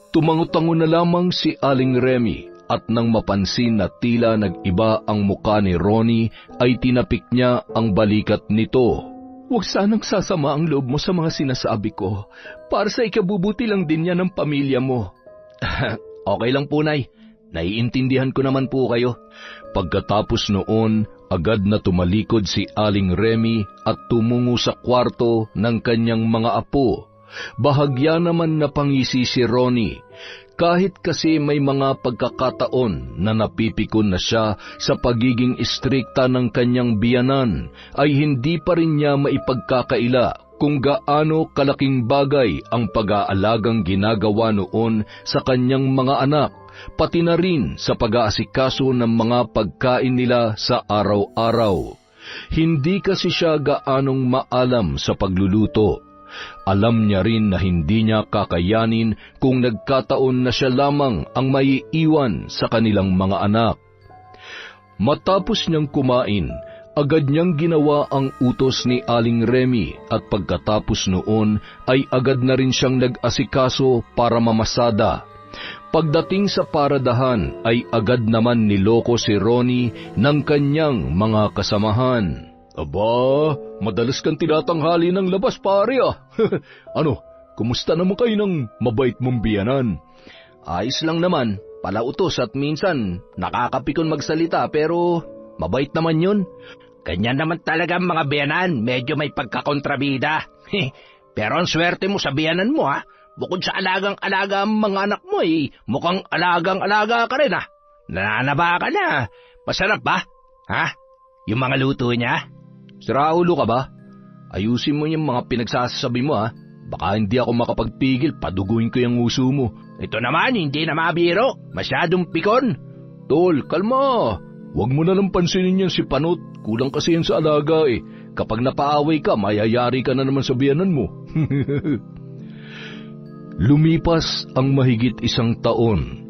S2: Tumango-tango na lamang si Aling Remy at nang mapansin na tila nag-iba ang muka ni Ronnie ay tinapik niya ang balikat nito.
S3: Huwag sanang sasama ang loob mo sa mga sinasabi ko. Para sa ikabubuti lang din yan ng pamilya mo.
S1: Okay lang po, Nay. Naiintindihan ko naman po kayo.
S2: Pagkatapos noon, agad na tumalikod si Aling Remy at tumungo sa kwarto ng kanyang mga apo. Bahagya naman napangisi si Ronnie. Kahit kasi may mga pagkakataon na napipikon na siya sa pagiging istrikta ng kanyang biyanan, ay hindi pa rin niya maipagkakaila kung gaano kalaking bagay ang pag-aalagang ginagawa noon sa kanyang mga anak, pati na rin sa pag-aasikaso ng mga pagkain nila sa araw-araw. Hindi kasi siya gaanong maalam sa pagluluto. Alam niya rin na hindi niya kakayanin kung nagkataon na siya lamang ang maiiwan sa kanilang mga anak. Matapos niyang kumain, agad niyang ginawa ang utos ni Aling Remy at pagkatapos noon ay agad na rin siyang nag-asikaso para mamasada. Pagdating sa paradahan ay agad naman niloko si Ronnie ng kanyang mga kasamahan. Aba, madalas kang tinatanghali ng labas, pare ah. Ano, kumusta naman kayo ng mabait mong biyanan?
S1: Ayos lang naman, palautos at minsan nakakapikon magsalita pero mabait naman yun. Ganyan naman talaga ang mga biyanan, medyo may pagkakontrabida. Pero ang swerte mo sa biyanan mo ha, bukod sa alagang-alaga ang mga anak mo mukhang alagang-alaga ka rin ha. Nananaba ka na, masarap ba? Ha? Yung mga luto niya?
S2: Sira ulo ka ba? Ayusin mo yung mga pinagsasabi mo ha. Baka hindi ako makapagpigil, paduguin ko yung uso mo.
S1: Ito naman, hindi na mabiro. Masyadong pikon.
S2: Tol, kalma. Huwag mo na lang pansinin yan si Panot. Kulang kasi yan sa alaga eh. Kapag napaaway ka, mayayari ka na naman sa biyanan mo. Lumipas ang mahigit 1 taon.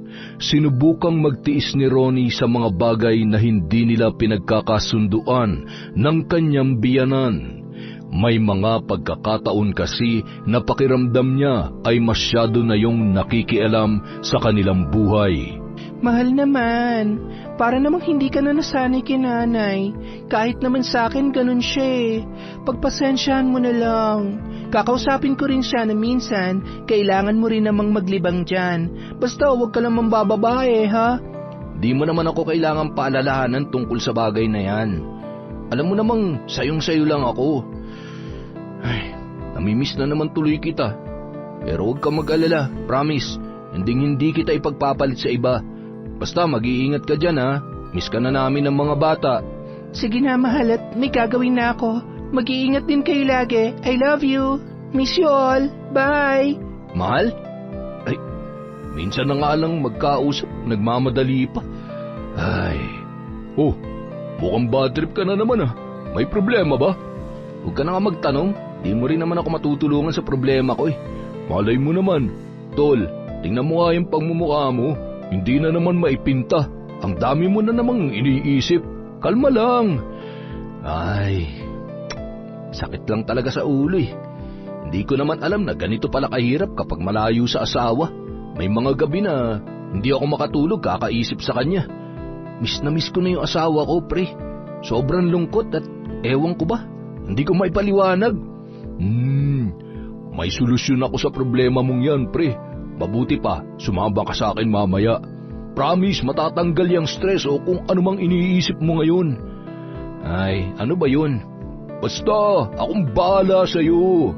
S2: Sinubukang magtiis ni Ronnie sa mga bagay na hindi nila pinagkakasunduan ng kanyang biyanan. May mga pagkakataon kasi na pakiramdam niya ay masyado na yung nakikialam sa kanilang buhay.
S3: Mahal naman, para namang hindi ka na nasanay kay nanay. Kahit naman sa akin ganun siya eh. Pagpasensyahan mo na lang. Kakausapin ko rin siya na minsan, kailangan mo rin namang maglibang dyan. Basta huwag ka lang mambababae, ha?
S1: Di mo naman ako kailangan paalalahanan tungkol sa bagay na yan. Alam mo namang sayong-sayo lang ako. Ay, namimiss na naman tuloy kita. Pero huwag ka mag-alala, promise. Hindi kita ipagpapalit sa iba. Basta mag-iingat ka dyan ha. Miss ka na namin ng mga bata.
S3: Sige na mahal at may gagawin na ako. Mag-iingat din kayo lagi. I love you. Miss you all. Bye.
S2: Mahal? Ay, minsan na nga lang magkausap. Nagmamadali pa. Ay. Oh, mukhang bad trip ka na naman ah. May problema ba? Huwag ka na nga magtanong. Di mo rin naman ako matutulungan sa problema ko eh. Malay mo naman. Tol, tingnan mo nga yung pagmumukha mo. Hindi na naman maipinta. Ang dami mo na namang iniisip. Kalma lang. Ay, sakit lang talaga sa ulo eh. Hindi ko naman alam na ganito pala kahirap kapag malayo sa asawa. May mga gabi na hindi ako makatulog kakaisip sa kanya. Miss na miss ko na yung asawa ko, pre. Sobrang lungkot at ewan ko ba, hindi ko maipaliwanag. May solusyon ako sa problema mong yan, pre. Mabuti pa, sumama ka sa akin mamaya. Promise, matatanggal yung stress o kung anumang iniisip mo ngayon. Ay, ano ba yun? Basta, akong bahala sa'yo.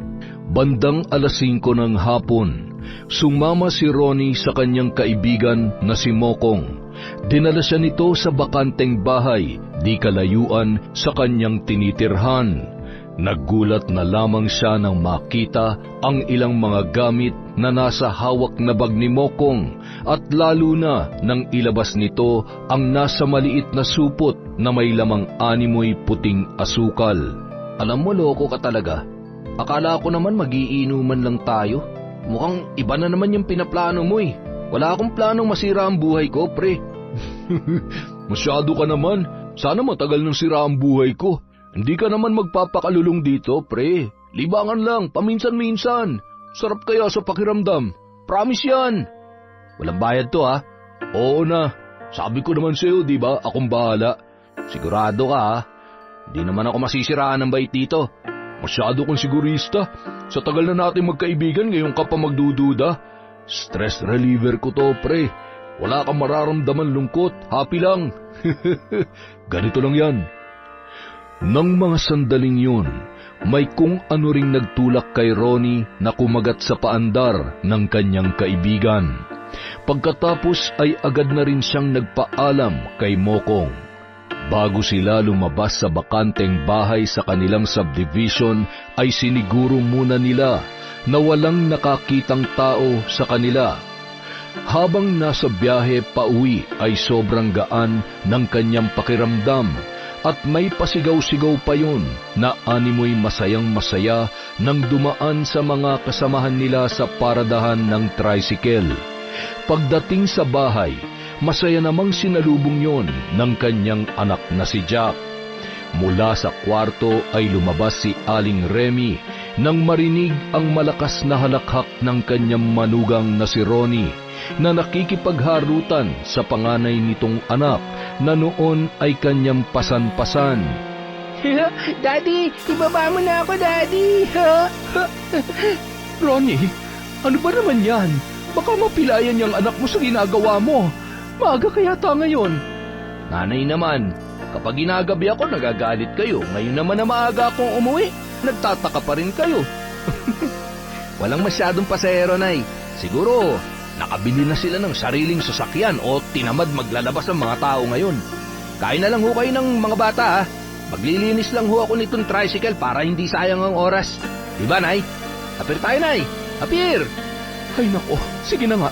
S2: Bandang 5:00 ng hapon, sumama si Ronnie sa kanyang kaibigan na si Mokong. Dinala siya nito sa bakanteng bahay, di kalayuan sa kanyang tinitirhan. Naggulat na lamang siya nang makita ang ilang mga gamit na nasa hawak na bag ni Mokong at lalo na nang ilabas nito ang nasa maliit na supot na may lamang 6 puting asukal. Alam mo, loko ka talaga. Akala ko naman magiinuman lang tayo. Mukhang iba na naman yung pinaplano mo eh. Wala akong planong masira ang buhay ko, pre. Masyado ka naman. Sana matagal nang sira ang buhay ko. Hindi ka naman magpapakalulong dito, pre. Libangan lang, paminsan-minsan. Sarap kaya sa pakiramdam. Promise yan. Walang bayad to, ha? Oo na. Sabi ko naman sa'yo, di ba? Akong bahala. Sigurado ka, ha? Hindi naman ako masisiraan ng bait dito. Masyado kong sigurista. Sa tagal na natin magkaibigan, ngayon ka pa magdududa. Stress reliever ko to, pre. Wala kang mararamdaman lungkot. Happy lang. Ganito lang yan. Nang mga sandaling yun, may kung ano ring nagtulak kay Ronnie na kumagat sa paandar ng kanyang kaibigan. Pagkatapos ay agad na rin siyang nagpaalam kay Mokong. Bago sila lumabas sa bakanteng bahay sa kanilang subdivision ay siniguro muna nila na walang nakakitang tao sa kanila. Habang nasa biyahe pauwi ay sobrang gaan ng kanyang pakiramdam at may pasigaw-sigaw pa yun na animoy masayang-masaya nang dumaan sa mga kasamahan nila sa paradahan ng tricycle. Pagdating sa bahay, masaya namang sinalubong yon ng kanyang anak na si Jack. Mula sa kwarto ay lumabas si Aling Remy nang marinig ang malakas na halakhak ng kanyang manugang na si Ronnie na nakikipagharutan sa panganay nitong anak na noon ay kanyang pasan-pasan.
S3: Daddy, ibaba mo na ako, Daddy.
S1: Ronnie, ano ba naman yan? Baka mapilayan yung anak mo sa ginagawa mo. Maaga kaya ta ngayon.
S2: Nanay naman, kapag ginagabi ako nagagalit kayo. Ngayon naman na maaga akong umuwi, nagtataka pa rin kayo.
S1: Walang masyadong pasahero, Nay.
S2: Siguro, nakabili na sila ng sariling sasakyan o tinamad maglalabas ang mga tao ngayon. Kain na lang ho kayo ng mga bata, ha? Maglilinis lang ho ako nitong tricycle para hindi sayang ang oras. Diba, Nay? Apir tayo, Nay! Apir!
S1: Ay nako, sige na nga.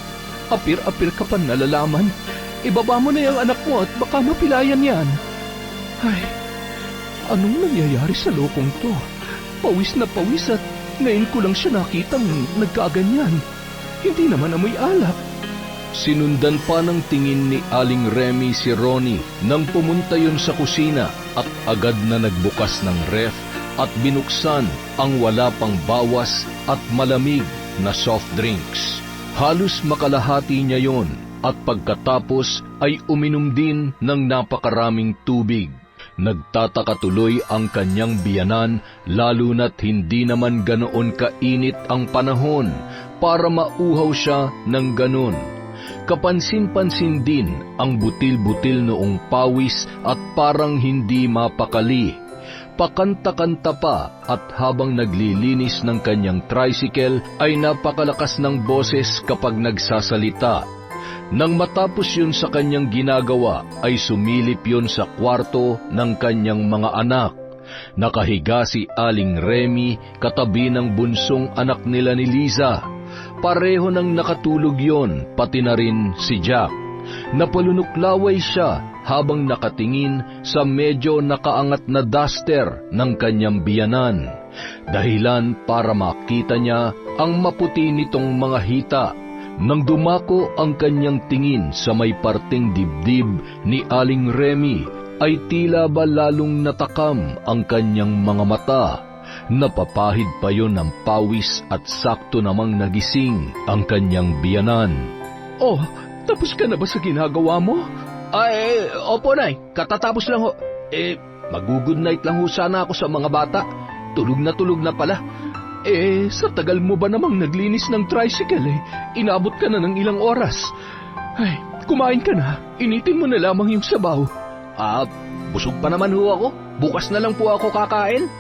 S1: Apir-apir ka pa nalalaman. Ibaba mo na yung anak mo at baka mapilayan yan. Ay, anong nangyayari sa lokong to? Pawis na pawis at ngayon ko lang siya nakitang nagkaganyan. Hindi naman amoy alak.
S2: Sinundan pa ng tingin ni Aling Remy si Ronnie nang pumunta yun sa kusina at agad na nagbukas ng ref at binuksan ang wala pang bawas at malamig na soft drinks. Halos makalahati niya yon at pagkatapos ay uminom din ng napakaraming tubig. Nagtataka tuloy ang kanyang biyanan lalo na't hindi naman ganoon kainit ang panahon para mauhaw siya ng ganon. Kapansin-pansin din ang butil-butil noong pawis at parang hindi mapakali. Pakanta-kanta pa at habang naglilinis ng kanyang tricycle ay napakalakas ng boses kapag nagsasalita. Nang matapos yun sa kanyang ginagawa ay sumilip yun sa kwarto ng kanyang mga anak. Nakahiga si Aling Remy katabi ng bunsong anak nila ni Liza. Pareho nang nakatulog yon, pati na rin si Jack. Napalunuklaway siya habang nakatingin sa medyo nakaangat na duster ng kanyang biyanan, dahilan para makita niya ang maputi nitong mga hita. Nang dumako ang kanyang tingin sa may parting dibdib ni Aling Remy, ay tila ba lalong natakam ang kanyang mga mata. Napapahid pa yon ng pawis at sakto namang nagising ang kanyang biyanan.
S1: Oh, tapos ka na ba sa ginagawa mo?
S2: Ay, opo nay, katatapos lang ho. Mag-good night lang ho sana ako sa mga bata. Tulog na pala.
S1: Sa tagal mo ba namang naglinis ng tricycle inabot ka na ng ilang oras. Ay, kumain ka na. Initin mo na lamang yung sabaw.
S2: Busog pa naman ho ako. Bukas na lang po ako kakain.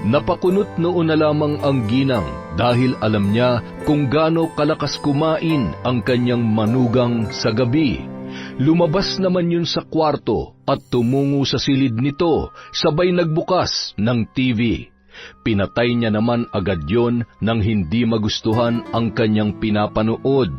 S2: Napakunot noon na lamang ang ginang dahil alam niya kung gaano kalakas kumain ang kanyang manugang sa gabi. Lumabas naman yun sa kwarto at tumungo sa silid nito, sabay nagbukas ng TV. Pinatay niya naman agad yon nang hindi magustuhan ang kanyang pinapanood,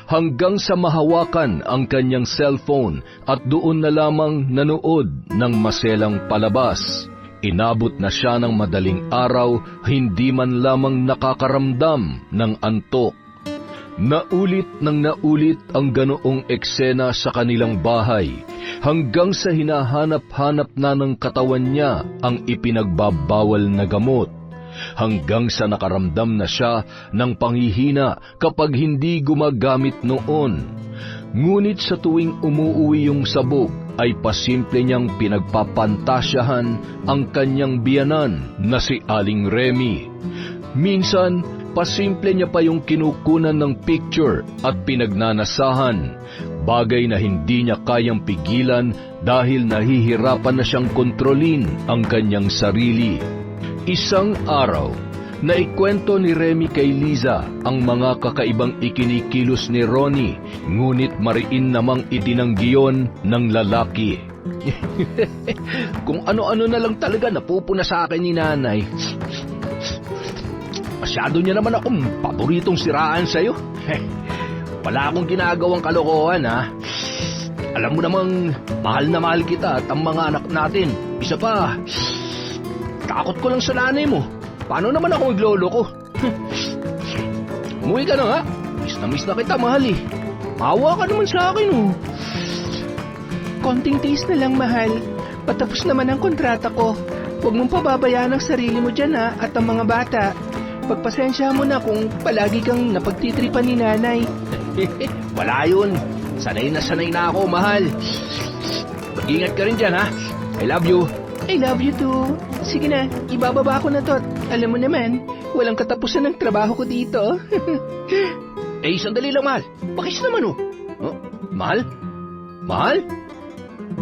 S2: hanggang sa mahawakan ang kanyang cellphone at doon na lamang nanood ng maselang palabas. Inabot na siya ng madaling araw, hindi man lamang nakakaramdam ng antok. Naulit nang naulit ang ganoong eksena sa kanilang bahay, hanggang sa hinahanap-hanap na ng katawan niya ang ipinagbabawal na gamot, hanggang sa nakaramdam na siya ng panghihina kapag hindi gumagamit noon. Ngunit sa tuwing umuuwi yung sabog, ay pasimple niyang pinagpapantasyahan ang kanyang biyanan na si Aling Remy. Minsan, pasimple niya pa yung kinukunan ng picture at pinagnanasahan, bagay na hindi niya kayang pigilan dahil nahihirapan na siyang kontrolin ang kanyang sarili. Isang araw, naikwento ni Remy kay Liza ang mga kakaibang ikinikilos ni Ronnie, ngunit mariin namang itinanggiyon ng lalaki.
S1: Kung ano-ano na lang talaga napupuna sa akin ni nanay. Masyado niya naman akong paboritong siraan sa'yo. Wala akong ginagawang kalokohan, ha? Alam mo namang mahal na mahal kita at ang mga anak natin. Isa pa, takot ko lang sa nanay mo. Paano naman ako maglolo ko? Umuwi ka na nga. Miss na kita, mahal eh. Maawa ka naman sa akin, oh.
S3: Konting tiis na lang, mahal. Patapos naman ang kontrata ko. Huwag mong pababayaan ang sarili mo dyan, ha, at ang mga bata. Pagpasensya mo na kung palagi kang napagtitripan ni nanay.
S1: Wala yun. Sanay na ako, mahal. Mag-ingat ka rin dyan, ha? I love you.
S3: I love you too. Sige na, ibababa ko na to. Alam mo naman, walang katapusan ng trabaho ko dito.
S1: Sandali lang, mahal. Pakis naman, oh. Mahal? Mahal?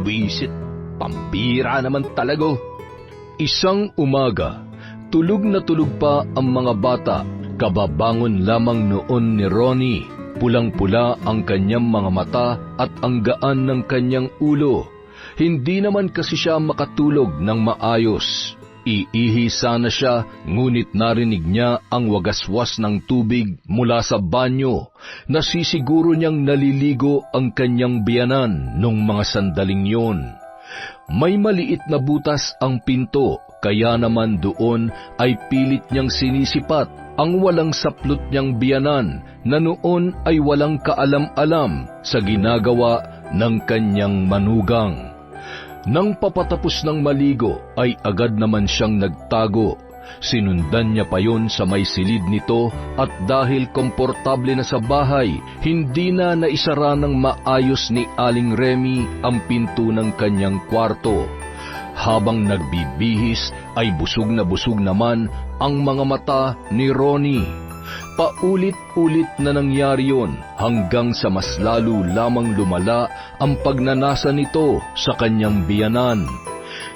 S1: Wisit. Pampira naman talaga.
S2: Isang umaga, tulog na tulog pa ang mga bata. Kababangon lamang noon ni Ronnie. Pulang-pula ang kanyang mga mata at ang gaan ng kanyang ulo. Hindi naman kasi siya makatulog ng maayos. Iihi sana siya, ngunit narinig niya ang wagaswas ng tubig mula sa banyo. Nasisiguro niyang naliligo ang kanyang biyanan nung mga sandaling yon. May maliit na butas ang pinto, kaya naman doon ay pilit niyang sinisipat ang walang saplot niyang biyanan na noon ay walang kaalam-alam sa ginagawa ng kanyang manugang. Nang papatapos ng maligo ay agad naman siyang nagtago. Sinundan niya pa yon sa may silid nito at dahil komportable na sa bahay, hindi na naisara ng maayos ni Aling Remy ang pinto ng kanyang kwarto. Habang nagbibihis ay busog naman ang mga mata ni Ronnie. Paulit-ulit na nangyari yon hanggang sa mas lalo lamang lumala ang pagnanasa nito sa kanyang biyanan.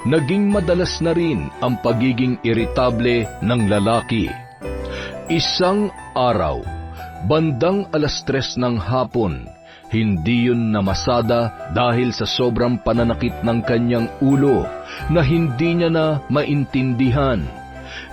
S2: Naging madalas na rin ang pagiging iritable ng lalaki. Isang araw, bandang 3:00 ng hapon, hindi yun namasada dahil sa sobrang pananakit ng kanyang ulo na hindi niya na maintindihan.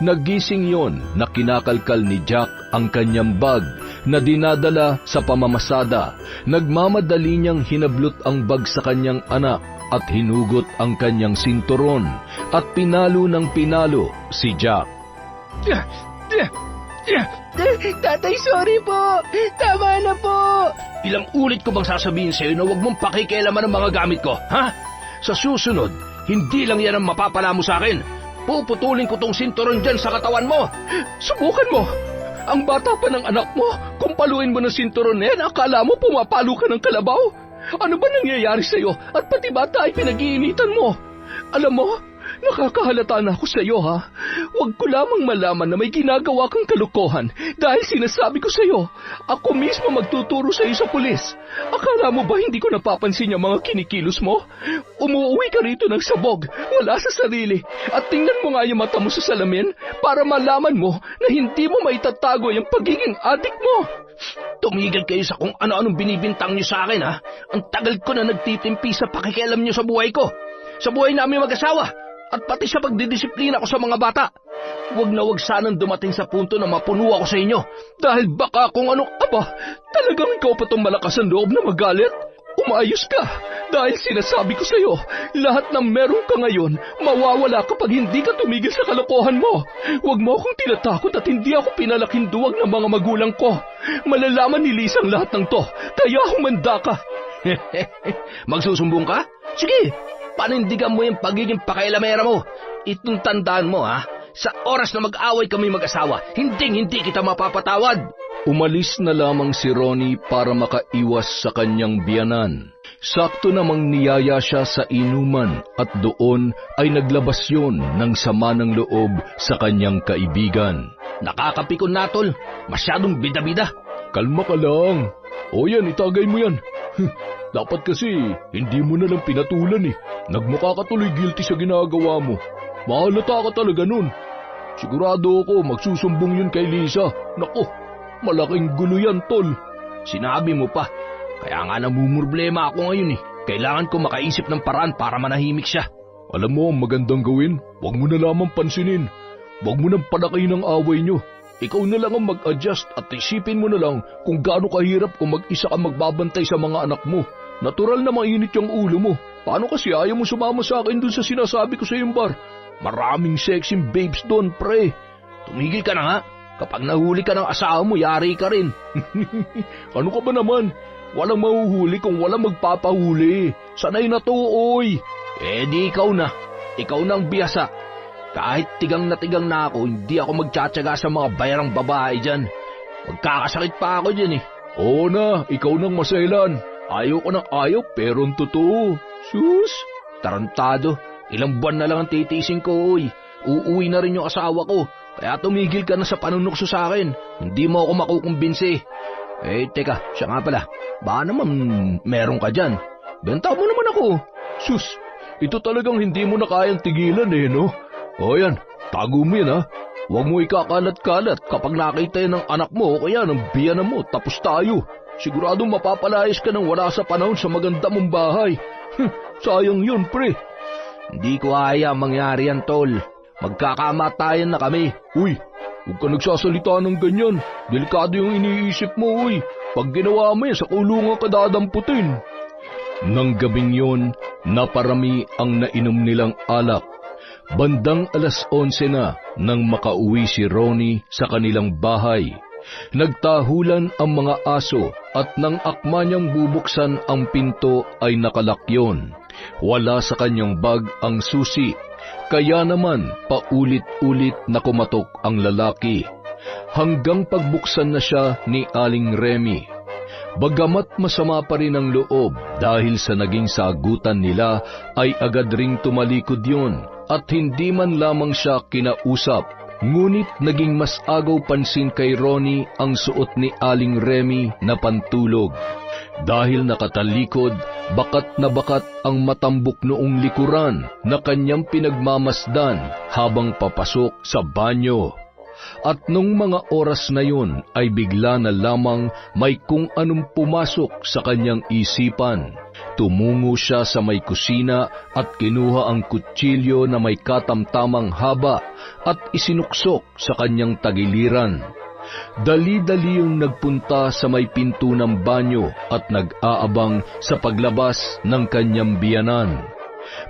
S2: Nagising yon na kinakalkal ni Jack ang kanyang bag na dinadala sa pamamasada. Nagmamadali niyang hinablot ang bag sa kanyang anak at hinugot ang kanyang sinturon at pinalo ng pinalo si Jack.
S3: Tatay, sorry po. Tama na po.
S1: Ilang ulit ko bang sasabihin sa'yo na huwag mong pakikialaman ang mga gamit ko, ha? Sa susunod, hindi lang yan ang mapapala mo sa akin. Puputulin ko tong sinturon dyan sa katawan mo. Subukan mo. Ang bata pa ng anak mo, kung paluin mo ng sinturon na yan, akala mo pumapalo ka ng kalabaw? Ano ba nangyayari sa'yo at pati bata ay pinag-iinitan mo? Alam mo, nakakahalata na ako sa'yo, ha? Huwag ko lamang malaman na may ginagawa kang kalukuhan dahil sinasabi ko sa'yo, ako mismo magtuturo sa'yo sa pulis. Akala mo ba hindi ko napapansin yung mga kinikilos mo? Umuwi ka rito ng sabog, wala sa sarili, at tingnan mo nga yung mata mo sa salamin para malaman mo na hindi mo maitatago yung pagiging adik mo. Tumigil kayo sa kung ano-anong binibintang niyo sa akin, ha? Ang tagal ko na nagtitimpi sa pakikialam niyo sa buhay ko, sa buhay namin mag-asawa, at pati sa pagdidisiplina ko sa mga bata. Huwag na huwag sanang dumating sa punto na mapuno ako sa inyo, dahil baka kung anong talagang ikaw pa itong malakas ang loob na magalit. Umayos ka, dahil sinasabi ko sa iyo, lahat ng meron ka ngayon, mawawala kapag hindi ka tumigil sa kalokohan mo. Huwag mo akong tinatakot at hindi ako pinalaking duwag ng mga magulang ko. Malalaman ni Lisa ang lahat ng to, kaya humanda ka. Magsusumbong ka? Sige, panindigan mo yung pagiging pakailamera mo. Itong tandaan mo, ha? Sa oras na mag-away kami mag-asawa, hindi kita mapapatawad.
S2: Umalis na lamang si Ronnie para makaiwas sa kanyang biyanan. Sakto namang niyaya siya sa inuman at doon ay naglabas yun ng sama ng loob sa kanyang kaibigan.
S1: Nakakapikon na, tol. Masyadong bida-bida.
S2: Kalma ka lang. O yan, itagay mo yan. Dapat kasi hindi mo na lang pinatulan eh. Nagmukha ka tuloy guilty sa ginagawa mo. Mahalata ka talaga nun. Sigurado ako magsusumbong yun kay Lisa. Nako, malaking gulo yan, tol.
S1: Sinabi mo pa. Kaya nga namumroblema ako ngayon eh. Kailangan ko makaisip ng paraan para manahimik siya.
S2: Alam mo ang magandang gawin? Huwag mo na lamang pansinin. Huwag mo nang palakayin ang away nyo. Ikaw na lang ang mag-adjust at isipin mo na lang kung gaano kahirap kung mag-isa ka magbabantay sa mga anak mo. Natural na mainit yung ulo mo. Paano kasi ayaw mo sumama sa akin dun sa sinasabi ko sa iyong bar? Maraming sexy babes doon, pre.
S1: Tumigil ka na nga. Kapag nahuli ka ng asawa mo, yari ka rin.
S2: Ano ka ba naman? Walang mahuhuli kung walang magpapahuli. Sanay na to, oy.
S1: Di ikaw na. Ikaw na ang biyasa. Kahit tigang na ako, hindi ako magtsatsaga sa mga bayarang babae dyan. Magkakasakit pa ako dyan eh.
S2: Oo na, ikaw nang masailan. Ayaw ko ng ayaw, pero ang totoo. Sus,
S1: tarantado. Ilang buwan na lang ang titiisin ko, oy. Uuwi na rin yung asawa ko. Kaya tumigil ka na sa panunukso sa akin. Hindi mo ako makukumbinsi. Teka, siya nga pala. Baka naman meron ka dyan. Benta mo naman ako.
S2: Sus, ito talagang hindi mo na kayang tigilan eh, no? O yan, tago mo yan ha. Huwag mo ikakalat-kalat kapag nakita yan ng anak mo o kaya ng biyanan mo, tapos tayo. Siguradong mapapalayas ka nang wala sa panahon sa maganda mong bahay. Sayang yun, pre.
S1: Hindi ko kaya mangyari yan, tol. Magkakamatayan na kami.
S2: Uy, huwag ka nagsasalita ng ganyan. Delikado yung iniisip mo, uy. Pag ginawa mo yan, sa kulungan ka dadamputin. Nang gabing yon, naparami ang nainom nilang alak. Bandang 11:00 na nang makauwi si Ronnie sa kanilang bahay. Nagtahulan ang mga aso at nang akma niyang bubuksan ang pinto ay nakalakyon. Wala sa kanyang bag ang susi, kaya naman paulit-ulit na kumatok ang lalaki. Hanggang pagbuksan na siya ni Aling Remy. Bagamat masama pa rin ang loob dahil sa naging sagutan nila ay agad ring tumalikod yun at hindi man lamang siya kinausap. Ngunit naging mas agaw pansin kay Ronnie ang suot ni Aling Remy na pantulog. Dahil nakatalikod, bakat na bakat ang matambok noong likuran na kanyang pinagmamasdan habang papasok sa banyo. At nung mga oras na yun ay bigla na lamang may kung anong pumasok sa kanyang isipan. Tumungo siya sa may kusina at kinuha ang kutsilyo na may katamtamang haba at isinuksok sa kanyang tagiliran. Dali-dali yung nagpunta sa may pinto ng banyo at nag-aabang sa paglabas ng kanyang biyanan.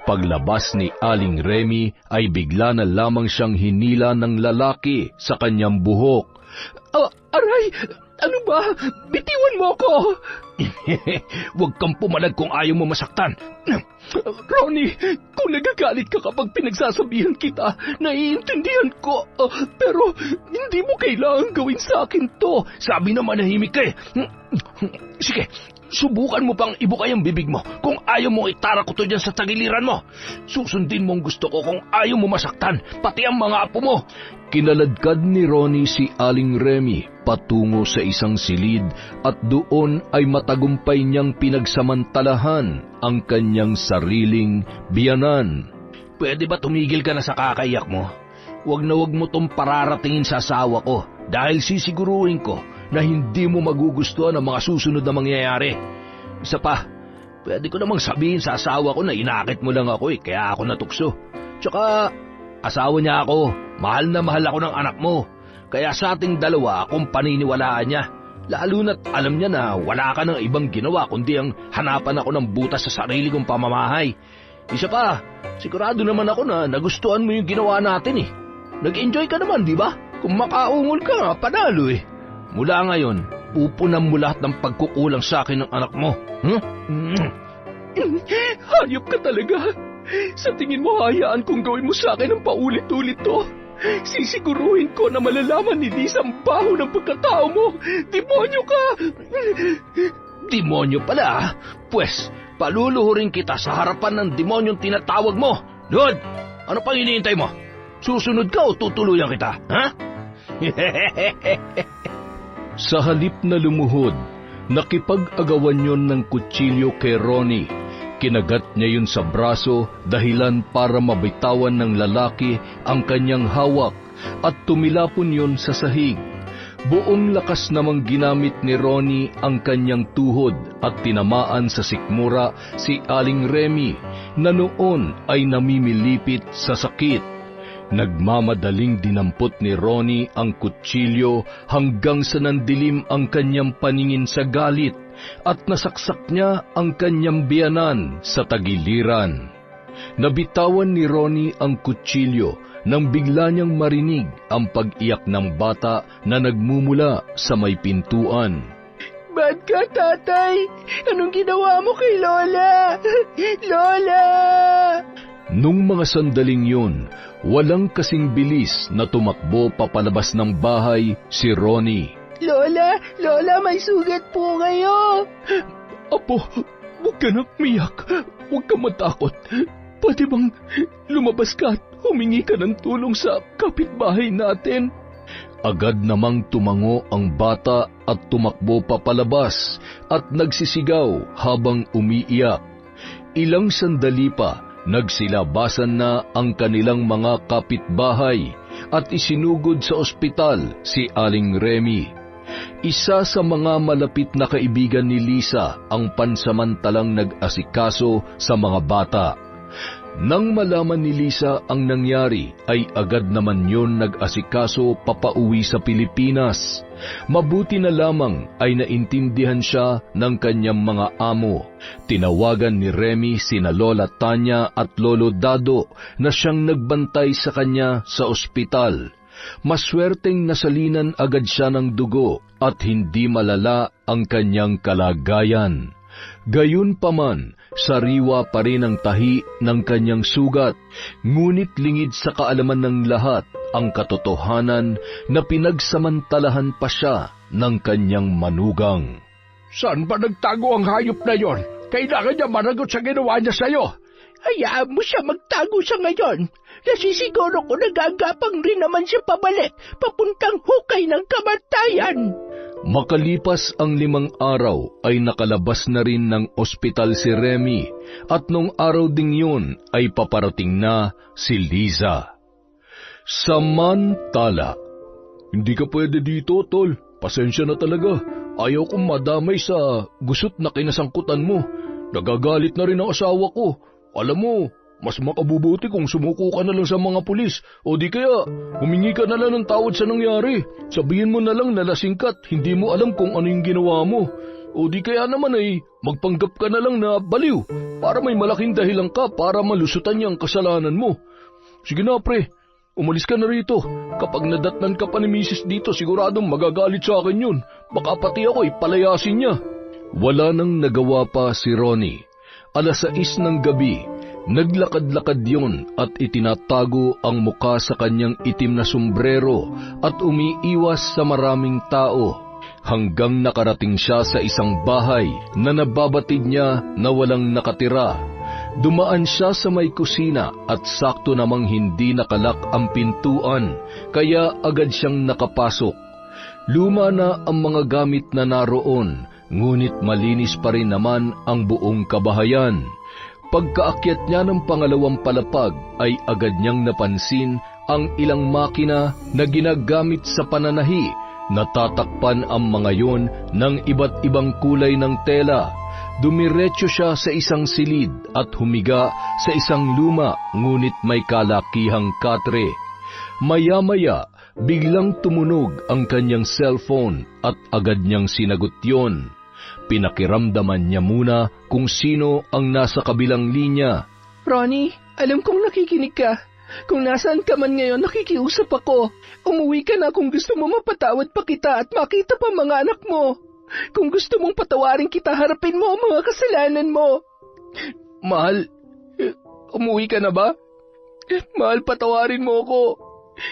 S2: Paglabas ni Aling Remy ay bigla na lamang siyang hinila ng lalaki sa kanyang buhok.
S1: Aray! Ano ba? Bitiwan mo ko!
S2: Huwag kang pumalag kung ayaw mo masaktan.
S1: Ronnie, kung nagagalit ka kapag pinagsasabihan kita, naiintindihan ko. Pero hindi mo kailangan gawin sa akin to.
S2: Sabi na manahimik ka eh. Sige, subukan mo pang ibukay ang bibig mo kung ayaw mo itara ko to dyan sa tagiliran mo. Susundin mo ang gusto ko kung ayaw mo masaktan, pati ang mga apo mo. Kinaladkad ni Ronnie si Aling Remy patungo sa isang silid at doon ay matagumpay niyang pinagsamantalahan ang kanyang sariling biyanan.
S3: Pwede ba tumigil ka na sa kakaiyak mo? Huwag na huwag mo tong pararatingin sa asawa ko dahil sisiguruhin ko na hindi mo magugustuhan ang mga susunod na mangyayari. Isa pa, pwede ko namang sabihin sa asawa ko na inakit mo lang ako kaya ako natukso. Tsaka, asawa niya ako, mahal na mahal ako ng anak mo. Kaya sa ating dalawa akong paniniwalaan niya. Lalo na't alam niya na wala ka ng ibang ginawa kundi ang hanapan ako ng butas sa sarili kong pamamahay. Isa pa, sigurado naman ako na nagustuhan mo yung ginawa natin eh. Nag-enjoy ka naman, di ba? Kung makaungol ka, panalo eh. Mula ngayon, pupunan mo lahat ng pagkukulang sa akin ng anak mo.
S1: Hayop ka talaga. Sa tingin mo, hayaan kong gawin mo sa akin ang paulit-ulit to. Sisiguruhin ko na malalaman ni Lisa ang baho ng pagkatao mo. Demonyo ka!
S3: Demonyo pala? Pwes, paluluhurin kita sa harapan ng demonyong tinatawag mo. Lord, ano pang hinihintay mo? Susunod ka o tutuluyan kita, ha?
S2: Sa halip na lumuhod, nakipag-agawan yon ng kutsilyo kay Ronnie. Kinagat niya yun sa braso dahilan para mabitawan ng lalaki ang kanyang hawak at tumilapon yun sa sahig. Buong lakas namang ginamit ni Ronnie ang kanyang tuhod at tinamaan sa sikmura si Aling Remy na noon ay namimilipit sa sakit. Nagmamadaling dinampot ni Ronnie ang kutsilyo hanggang sa nandilim ang kanyang paningin sa galit at nasaksak niya ang kanyang biyanan sa tagiliran. Nabitawan ni Ronnie ang kutsilyo nang bigla niyang marinig ang pag-iyak ng bata na nagmumula sa may pintuan.
S1: Bad ka, tatay! Anong ginawa mo kay Lola? Lola!
S2: Nung mga sandaling yun, walang kasing bilis na tumakbo papalabas ng bahay si Ronnie.
S1: Lola! Lola, may sugat po kayo!
S2: Apo, huwag ka nang umiyak. Huwag ka matakot. Pwede bang lumabas ka at humingi ka ng tulong sa kapitbahay natin? Agad namang tumango ang bata at tumakbo papalabas at nagsisigaw habang umiiyak. Ilang sandali pa, nagsilabasan na ang kanilang mga kapitbahay at isinugod sa ospital si Aling Remy. Isa sa mga malapit na kaibigan ni Lisa ang pansamantalang nag-asikaso sa mga bata. Nang malaman ni Lisa ang nangyari, ay agad naman yun nag-asikaso papauwi sa Pilipinas. Mabuti na lamang ay naintindihan siya ng kanyang mga amo. Tinawagan ni Remy sina Lola Tanya at Lolo Dado na siyang nagbantay sa kanya sa ospital. Maswerteng nasalinan agad siya ng dugo at hindi malala ang kanyang kalagayan. Gayunpaman, sariwa pa rin ang tahi ng kanyang sugat, ngunit lingid sa kaalaman ng lahat ang katotohanan na pinagsamantalahan pa siya ng kanyang manugang.
S1: Saan ba nagtago ang hayop na yon? Kailangan niya managot sa ginawa niya sa'yo. Hayaan mo siya magtago sa ngayon. Nasisiguro ko nagagapang rin naman siya pabalik, papuntang hukay ng kamatayan.
S2: Makalipas ang 5 araw ay nakalabas na rin ng ospital si Remy at nung araw ding yun ay paparating na si Liza. Samantala, hindi ka pwede dito, tol. Pasensya na talaga. Ayaw kong madamay sa gusot na kinasangkutan mo. Nagagalit na rin ang asawa ko. Alam mo, Mas makabubuti kung sumuko ka na lang sa mga pulis o di kaya humingi ka na lang ng tawad sa nangyari. Sabihin mo na lang na lasing ka at hindi mo alam kung ano yung ginawa mo. O di kaya naman ay magpanggap ka na lang na baliw para may malaking dahilan ka para malusutan niya ang kasalanan mo. Sige na pre, umalis ka na rito. Kapag nadatnan ka pa ni Mrs. dito siguradong magagalit sa akin yun. Baka pati ako palayasin niya. Wala nang nagawa pa si Ronnie. 6:00 ng gabi, naglakad-lakad yon at itinatago ang muka sa kanyang itim na sombrero at umiiwas sa maraming tao hanggang nakarating siya sa isang bahay na nababatid niya na walang nakatira. Dumaan siya sa may kusina at sakto namang hindi nakalak ang pintuan kaya agad siyang nakapasok. Luma na ang mga gamit na naroon, ngunit malinis pa rin naman ang buong kabahayan. Pagkaakyat niya ng pangalawang palapag ay agad niyang napansin ang ilang makina na ginagamit sa pananahi. Natatakpan ang mga yon ng iba't ibang kulay ng tela. Dumiretso siya sa isang silid at humiga sa isang luma ngunit may kalakihang katre. Maya-maya, biglang tumunog ang kanyang cellphone at agad niyang sinagot yon. Pinakiramdaman niya muna kung sino ang nasa kabilang linya.
S3: Ronnie, alam kong nakikinig ka. Kung nasaan ka man ngayon, nakikiusap ako. Umuwi ka na kung gusto mo mapatawad pa kita at makita pa mga anak mo. Kung gusto mong patawarin kita, harapin mo ang mga kasalanan mo.
S1: Mahal, umuwi ka na ba? Mahal, patawarin mo ako.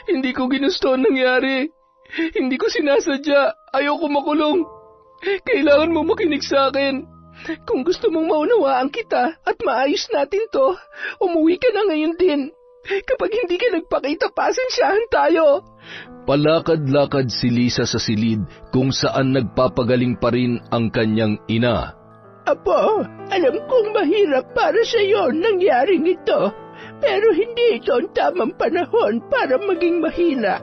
S1: Hindi ko ginusto ang nangyari. Hindi ko sinasadya. Ayoko makulong. Kailangan mo makinig sa akin. Kung gusto mong maunawaan kita at maayos natin to, umuwi ka na ngayon din. Kapag hindi ka nagpakita, pasensyahan tayo.
S2: Palakad-lakad si Lisa sa silid kung saan nagpapagaling pa rin ang kanyang ina.
S3: Apo, alam kong mahirap para sa iyo nangyaring ito, pero hindi ito ang tamang panahon para maging mahina.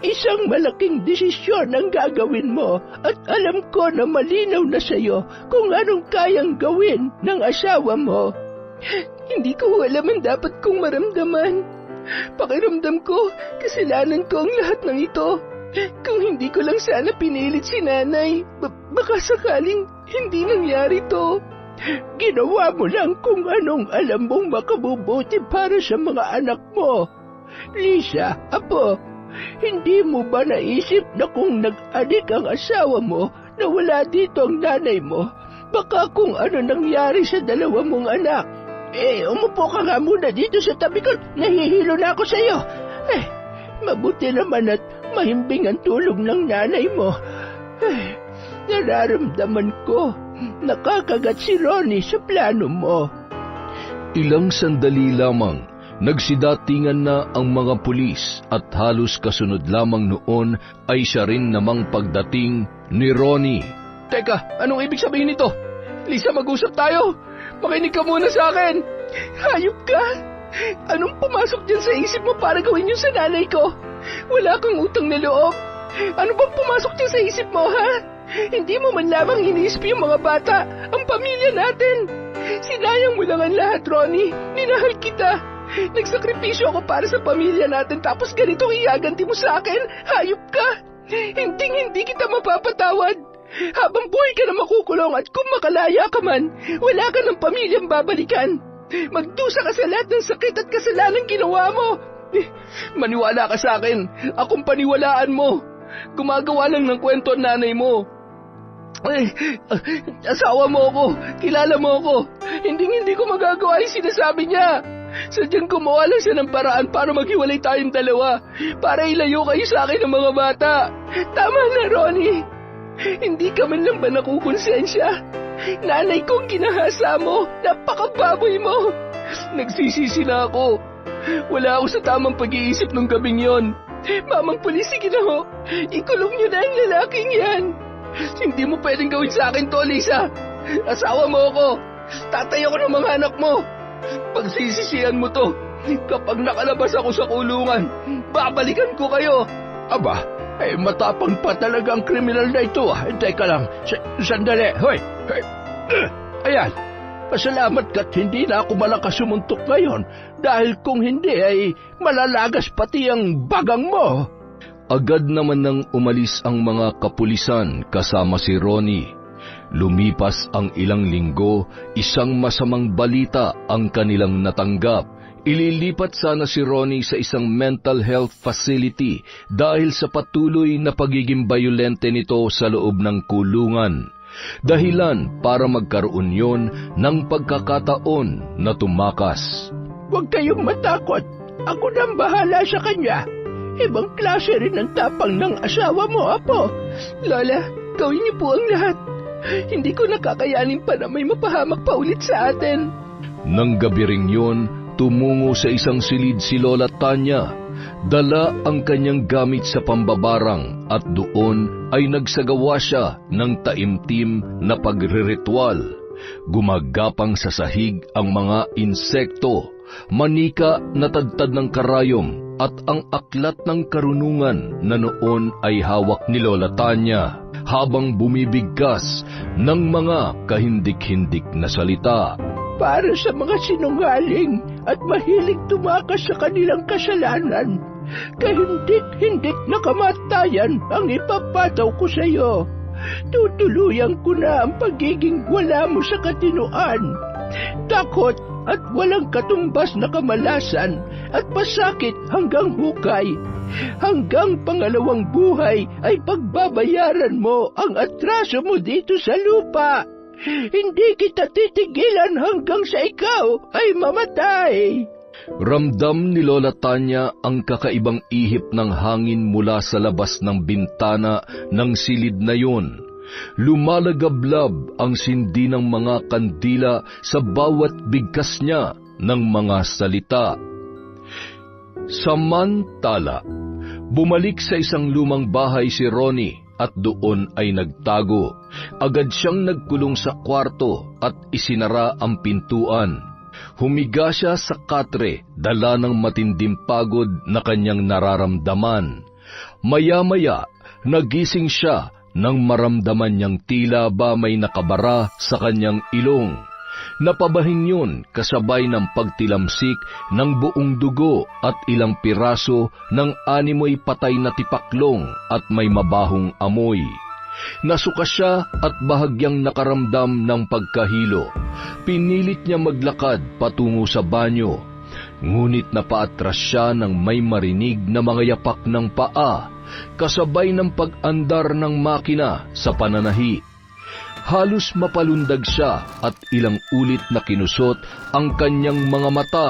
S3: Isang malaking desisyon ang gagawin mo at alam ko na malinaw na sa iyo kung anong kayang gawin ng asawa mo. Hindi ko alam ang dapat kong maramdaman. Pakiramdam ko, kasalanan ko ang lahat ng ito. Kung hindi ko lang sana pinilit si nanay, baka sakaling hindi nangyari to. Ginawa mo lang kung anong alam mong makabubuti para sa mga anak mo. Lisa, apo, hindi mo ba naisip na kung nag-adik ang asawa mo na wala dito ang nanay mo, baka kung ano nangyari sa dalawa mong anak? Umupo ka nga muna dito sa tabi ko. Nahihilo na ako sa iyo. Mabuti naman at mahimbing ang tulong ng nanay mo. Nararamdaman ko, nakakagat si Ronnie sa plano mo.
S2: Ilang sandali lamang, nagsidatingan na ang mga pulis at halos kasunod lamang noon ay siya rin namang pagdating ni Ronnie.
S1: Teka, anong ibig sabihin nito? Lisa, mag-usap tayo. Makinig ka muna sa akin. Hayop ka. Anong pumasok dyan sa isip mo para gawin yun sa nanay ko? Wala kang utang na loob. Ano bang pumasok dyan sa isip mo, ha? Hindi mo man lamang iniisip yung mga bata, ang pamilya natin. Sinayang mo lang ang lahat, Ronnie. Minahal kita. Nagsakripisyo ako para sa pamilya natin tapos ganito iaganti mo sa akin. Hayop ka. Hindi kita mapapatawad. Habang buhay ka na makukulong at kung makalaya ka man, wala ka ng pamilyang babalikan. Magdusa ka sa lahat ng sakit at kasalanan ginawa mo. Maniwala ka sa akin. Akong paniwalaan mo. Gumagawa lang ng kwento ang nanay mo. Asawa mo ako. Kilala mo ako. Hindi ko magagawa yung sinasabi niya. Sadyang gumawa lang siya ng paraan para maghiwalay tayong dalawa. Para ilayo kayo sa akin ng mga bata. Tama na, Ronnie. Hindi ka man lang ba nakukonsensya? Nanay kong ginahasa mo. Napakababoy mo. Nagsisisi na ako. Wala ako sa tamang pag-iisip nung gabing yon. Mamang pulis, sige na ho. Ikulong niyo na ang lalaking yan. Hindi mo pwedeng gawin sa akin to, Lisa. Asawa mo ako. Tatay ako ng mga anak mo. Pagsisisihan mo to. Kapag nakalabas ako sa kulungan, babalikan ko kayo. Aba, matapang pa talaga ang kriminal na ito. Teka lang, sandali. Hoy. Ayan, Pasalamat ka't hindi na ako malakas sumuntok ngayon dahil kung hindi ay malalagas pati ang bagang mo.
S2: Agad naman nang umalis ang mga kapulisan kasama si Ronnie. Lumipas ang ilang linggo, isang masamang balita ang kanilang natanggap. Ililipat sana si Ronnie sa isang mental health facility dahil sa patuloy na pagiging bayolente nito sa loob ng kulungan. Dahilan para magkaroon yon ng pagkakataon na tumakas.
S1: Huwag kayong matakot. Ako nang bahala sa kanya. Ibang klase rin ang tapang ng asawa mo, Apo. Lola, gawin niyo po ang lahat. Hindi ko nakakayanin pa na may mapahamak pa ulit sa atin.
S2: Nang gabi ring yun, tumungo sa isang silid si Lola Tanya. Dala ang kanyang gamit sa pambabarang at doon ay nagsagawa siya ng taimtim na pagriritual. Gumagapang sa sahig ang mga insekto, manika na tadtad ng karayom at ang aklat ng karunungan na noon ay hawak ni Lola Tanya habang bumibigkas ng mga kahindik-hindik na salita.
S1: Para sa mga sinungaling at mahilig tumakas sa kanilang kasalanan, kahindik-hindik na kamatayan ang ipapataw ko sa iyo. Tutuluyan ko na ang pagiging wala mo sa katinoan, takot at walang katumbas na kamalasan at pasakit hanggang hukay. Hanggang pangalawang buhay ay pagbabayaran mo ang atraso mo dito sa lupa. Hindi kita titigilan hanggang sa ikaw ay mamatay.
S2: Ramdam ni Lola Tanya ang kakaibang ihip ng hangin mula sa labas ng bintana ng silid na yun. Lumalagablab ang sindi ng mga kandila sa bawat bigkas niya ng mga salita. Samantala, bumalik sa isang lumang bahay si Ronnie at doon ay nagtago. Agad siyang nagkulong sa kwarto at isinara ang pintuan. Humiga siya sa katre, dala ng matinding pagod na kanyang nararamdaman. Maya-maya, nagising siya nang maramdaman niyang tila ba may nakabara sa kanyang ilong. Napabahing yun kasabay ng pagtilamsik ng buong dugo at ilang piraso ng animoy patay na tipaklong at may mabahong amoy. Nasuka siya at bahagyang nakaramdam ng pagkahilo. Pinilit niya maglakad patungo sa banyo. Ngunit napaatras siya nang may marinig na mga yapak ng paa, kasabay ng pag-andar ng makina sa pananahi. Halos mapalundag siya at ilang ulit na kinusot ang kanyang mga mata.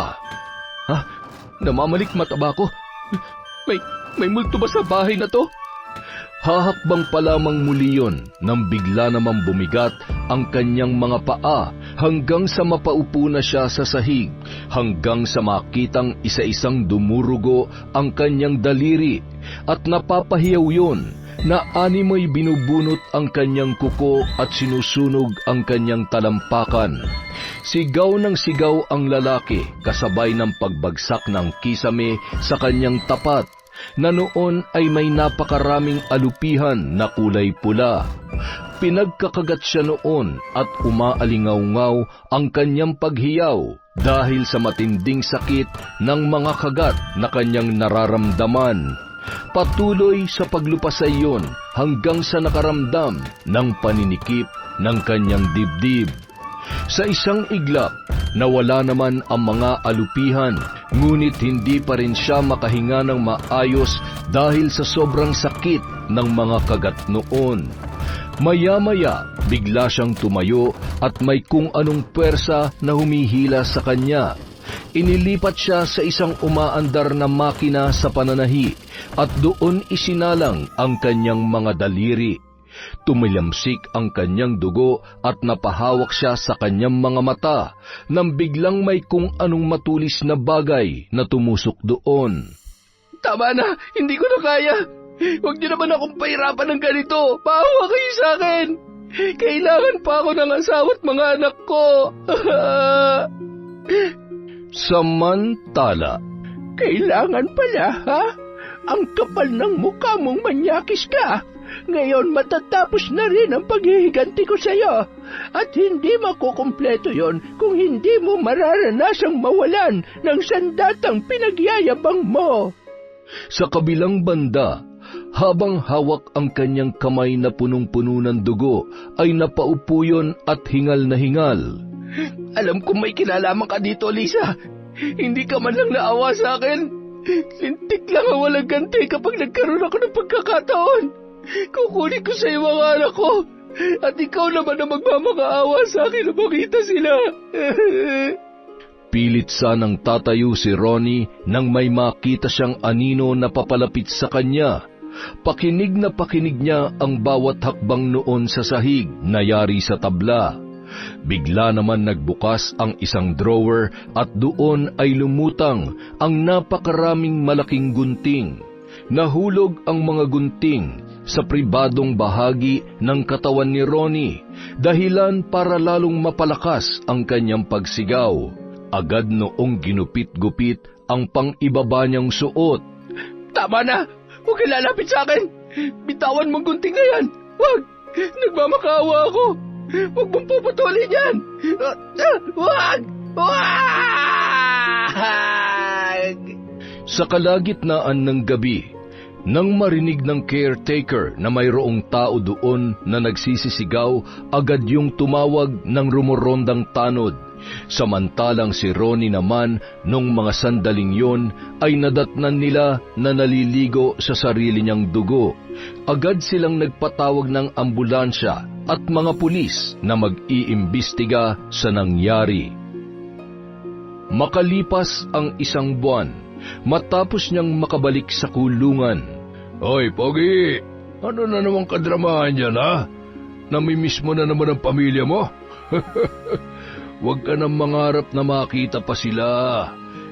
S2: Namamalik mata ba ako? May multo ba sa bahay na to? Hahakbang pa lamang muli yun nang bigla namang bumigat ang kanyang mga paa hanggang sa mapaupo na siya sa sahig, hanggang sa makitang isa-isang dumurugo ang kanyang daliri at napapahiyaw yun na animoy binubunot ang kanyang kuko at sinusunog ang kanyang talampakan. Sigaw ng sigaw ang lalaki kasabay ng pagbagsak ng kisame sa kanyang tapat, na noon ay may napakaraming alupihan na kulay pula. Pinagkakagat siya noon at umaalingaw-ngaw ang kanyang paghiyaw dahil sa matinding sakit ng mga kagat na kanyang nararamdaman. Patuloy sa paglupasay yon hanggang sa nakaramdam ng paninikip ng kanyang dibdib. Sa isang iglap, nawala naman ang mga alupihan, ngunit hindi pa rin siya makahinga ng maayos dahil sa sobrang sakit ng mga kagat noon. Maya-maya, bigla siyang tumayo at may kung anong puwersa na humihila sa kanya. Inilipat siya sa isang umaandar na makina sa pananahi at doon isinalang ang kanyang mga daliri. Tumilamsik ang kanyang dugo at napahawak siya sa kanyang mga mata nang biglang may kung anong matulis na bagay na tumusok doon.
S1: Tama na, hindi ko na kaya. Huwag niyo naman akong pahirapan ng ganito. Maawa kayo sa akin. Kailangan pa ako ng asawa at mga anak ko.
S2: Samantala,
S1: kailangan pala, ha? Ang kapal ng mukha mong manyakis ka.
S3: Ngayon matatapos na rin ang paghihiganti ko sa iyo. At hindi makukumpleto yon kung hindi mo mararanasang mawalan ng sandatang pinagyayabang mo.
S2: Sa kabilang banda, habang hawak ang kanyang kamay na punong-puno ng dugo, ay napaupo yun at hingal na hingal.
S1: Alam kong may kinalaman ka dito, Lisa. Hindi ka man lang naawa sa akin. Lintik lang ang walang ganti kapag nagkaroon ako ng pagkakataon. Kukunin ko sa iyo mga anak ko. At ikaw naman na magmamakaawa sa akin na makita sila.
S2: Pilit sanang tatayo si Ronnie nang may makita siyang anino na papalapit sa kanya. Pakinig na pakinig niya ang bawat hakbang noon sa sahig na yari sa tabla. Bigla naman nagbukas ang isang drawer at doon ay lumutang ang napakaraming malaking gunting. Nahulog ang mga gunting sa pribadong bahagi ng katawan ni Ronnie, dahilan para lalong mapalakas ang kanyang pagsigaw. Agad noong ginupit-gupit ang pang-ibaba niyang suot.
S1: Tama na! Huwag kang lalapit sa akin! Bitawan mong gunting na yan! Huwag! Nagmamakaawa ako! Huwag mong puputulin yan! Huwag! Huwag!
S2: Sa kalagitnaan ng gabi, nang marinig ng caretaker na mayroong tao doon na nagsisisigaw, agad yung tumawag ng rumorondang tanod. Samantalang si Ronnie naman, nung mga sandaling yon, ay nadatnan nila na naliligo sa sarili niyang dugo. Agad silang nagpatawag ng ambulansya at mga pulis na mag-iimbestiga sa nangyari. Makalipas ang isang buwan, matapos niyang makabalik sa kulungan.
S4: Hoy, Pogi! Ano na namang kadramahan dyan, ha? Namimiss mo na naman ang pamilya mo? Huwag ka nang mangarap na makita pa sila.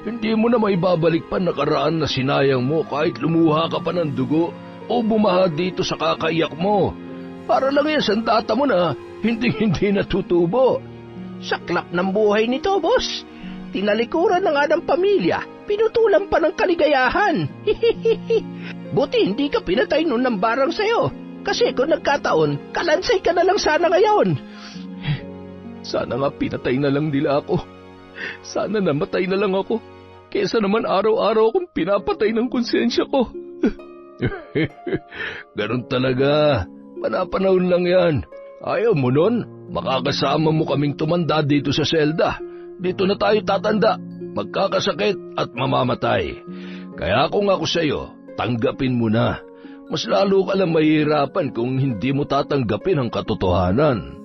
S4: Hindi mo na maibabalik pa nakaraan na sinayang mo kahit lumuha ka pa ng dugo o bumaha dito sa kakaiyak mo. Para lang yan sandata mo na hindi natutubo.
S3: Saklap ng buhay nito, boss. Tinalikuran na nga ng pamilya, pinutulan pa ng kaligayahan. Buti hindi ka pinatay nun ng barang sa'yo. Kasi kung nagkataon, kalansay ka na lang sana ngayon.
S1: Sana nga pinatay na lang nila ako. Sana namatay na lang ako. Kesa naman araw-araw akong pinapatay ng konsensya ko.
S4: Ganun talaga. Panapanahon lang yan. Ayaw mo nun, makakasama mo kaming tumanda dito sa selda. Dito na tayo tatanda, magkakasakit at mamamatay. Kaya kung ako sa'yo, tanggapin mo na. Mas lalo ka lang mahihirapan kung hindi mo tatanggapin ang katotohanan.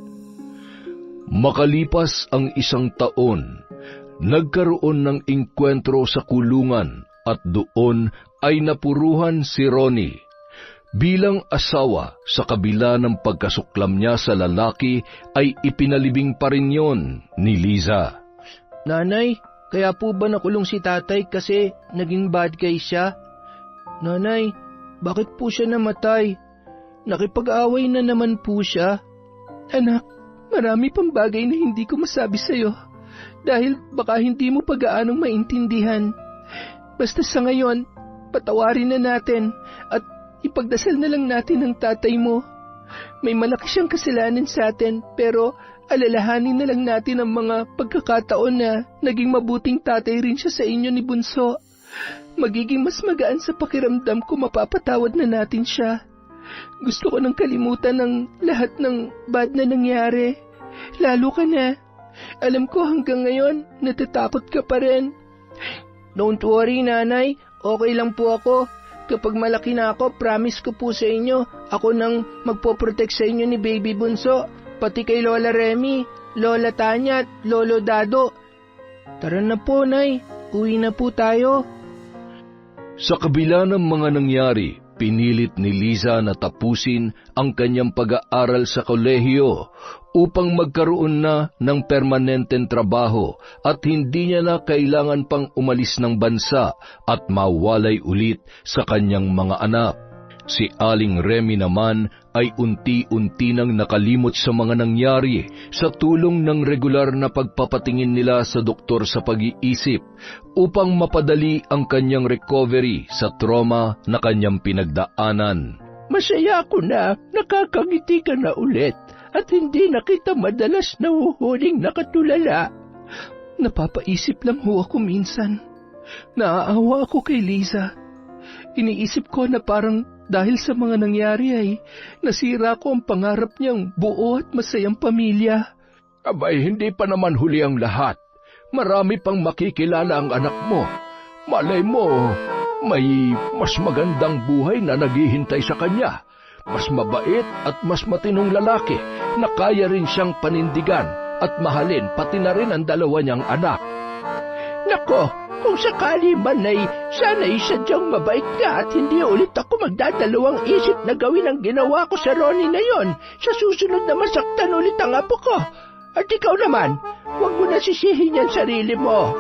S2: Makalipas ang isang taon, nagkaroon ng engkwentro sa kulungan at doon ay napuruhan si Ronnie. Bilang asawa, sa kabila ng pagkasuklam niya sa lalaki, ay ipinalibing pa rin yon ni Liza.
S3: Nanay, kaya po ba nakulong si tatay kasi naging bad guy siya? Nanay, bakit po siya namatay? Nakipag-away na naman po siya. Anak, marami pang bagay na hindi ko masabi sa'yo dahil baka hindi mo pag-aanong maintindihan. Basta sa ngayon, patawarin na natin at ipagdasal na lang natin ang tatay mo. May malaki siyang kasalanan sa atin pero alalahanin na lang natin ang mga pagkakataon na naging mabuting tatay rin siya sa inyo ni Bunso. Magiging mas magaan sa pakiramdam ko mapapatawad na natin siya. Gusto ko nang kalimutan ng lahat ng bad na nangyari. Lalo ka na. Alam ko hanggang ngayon natatakot ka pa rin. Don't worry, nanay. Okay lang po ako. Kapag malaki na ako, promise ko po sa inyo, ako nang magpoprotect sa inyo ni Baby Bunso, pati kay Lola Remy, Lola Tanya at Lolo Dado. Tara na po, Nay. Uwi na po tayo.
S2: Sa kabila ng mga nangyari, pinilit ni Liza na tapusin ang kanyang pag-aaral sa kolehiyo upang magkaroon na ng permanenteng trabaho at hindi niya na kailangan pang umalis ng bansa at mawalay ulit sa kanyang mga anak. Si Aling Remy naman ay unti-unti nang nakalimot sa mga nangyari sa tulong ng regular na pagpapatingin nila sa doktor sa pag-iisip upang mapadali ang kanyang recovery sa trauma na kanyang pinagdaanan.
S1: Masaya ako na nakakangiti ka na ulit at hindi na kita madalas nahuhuling nakatulala.
S3: Napapaisip lang ho ako minsan. Naaawa ako kay Liza. Iniisip ko na parang dahil sa mga nangyari ay nasira ko ang pangarap niyang buo at masayang pamilya.
S4: Abay, hindi pa naman huli ang lahat. Marami pang makikilala ang anak mo. Malay mo, may mas magandang buhay na naghihintay sa kanya. Mas mabait at mas matinong lalaki na kaya rin siyang panindigan at mahalin pati na rin ang dalawa niyang anak.
S1: Nako, kung sakali man ay sana'y sadyang mabait ka at hindi ulit ako magdadalawang isip na gawin ang ginawa ko sa Ronnie na yon sa susunod na masaktan ulit ang apo ko. At ikaw naman, huwag mo na sisihin yan sarili mo.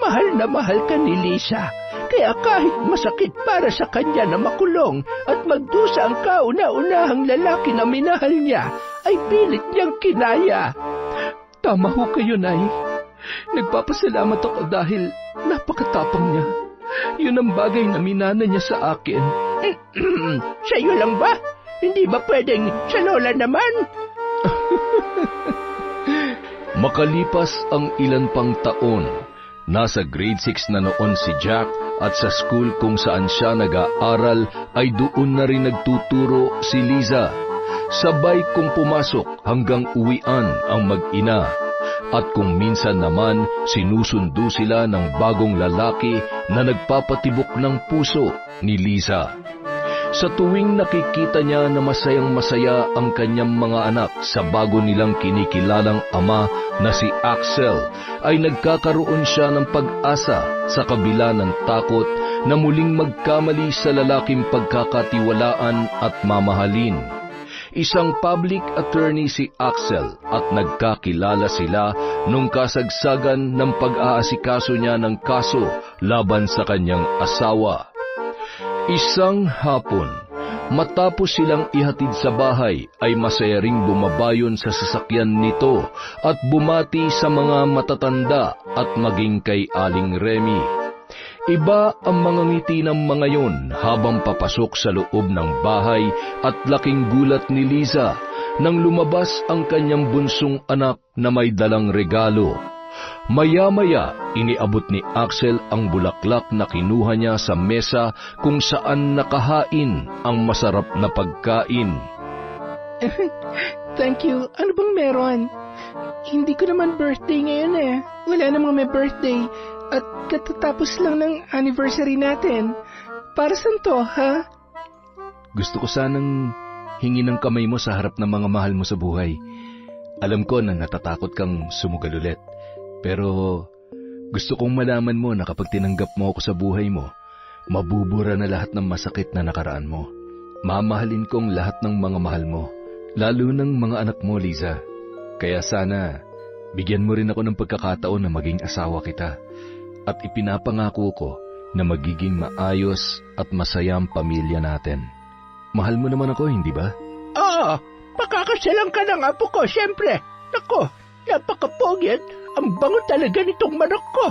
S1: Mahal na mahal ka ni Lisa, kaya kahit masakit para sa kanya na makulong at magdusa ang kauna-unahang lalaki na minahal niya, ay pilit niyang kinaya.
S3: Tama ho kayo, Nay. Nagpapasalamat ako dahil napakatapang niya. Yun ang bagay na minana niya sa akin.
S1: Sa'yo lang ba? Hindi ba pwedeng sa lola naman?
S2: Makalipas ang ilan pang taon, nasa grade 6 na noon si Jack at sa school kung saan siya nag-aaral ay doon na rin nagtuturo si Liza. Sabay kong pumasok hanggang uwian ang mag-ina. At kung minsan naman sinusundo sila ng bagong lalaki na nagpapatibok ng puso ni Liza. Sa tuwing nakikita niya na masayang-masaya ang kanyang mga anak sa bago nilang kinikilalang ama na si Axel, ay nagkakaroon siya ng pag-asa sa kabila ng takot na muling magkamali sa lalaking pagkakatiwalaan at mamahalin. Isang public attorney si Axel at nagkakilala sila nung kasagsagan ng pag-aasikaso niya ng kaso laban sa kanyang asawa. Isang hapon, matapos silang ihatid sa bahay, ay masaya ring bumabayon sa sasakyan nito at bumati sa mga matatanda at maging kay Aling Remy. Iba ang mga ngiti ng mga yon habang papasok sa loob ng bahay at laking gulat ni Liza nang lumabas ang kanyang bunsong anak na may dalang regalo. Maya-maya, iniabot ni Axel ang bulaklak na kinuha niya sa mesa kung saan nakahain ang masarap na pagkain.
S3: Thank you. Ano bang meron? Hindi ko naman birthday ngayon eh. Wala namang may birthday. At katatapos lang ng anniversary natin. Para saan to, ha?
S2: Gusto ko sanang hingi ng kamay mo sa harap ng mga mahal mo sa buhay. Alam ko na natatakot kang sumugal ulit. Pero gusto kong malaman mo na kapag tinanggap mo ako sa buhay mo, mabubura na lahat ng masakit na nakaraan mo. Mamahalin kong lahat ng mga mahal mo, lalo ng mga anak mo, Liza. Kaya sana, bigyan mo rin ako ng pagkakataon na maging asawa kita. At ipinapangako ko na magiging maayos at masayang pamilya natin. Mahal mo naman ako, hindi ba?
S1: Oo, pakakasalan ka ng apo ko, siyempre. Nako, napakapogi at ang bango talaga nitong manok ko.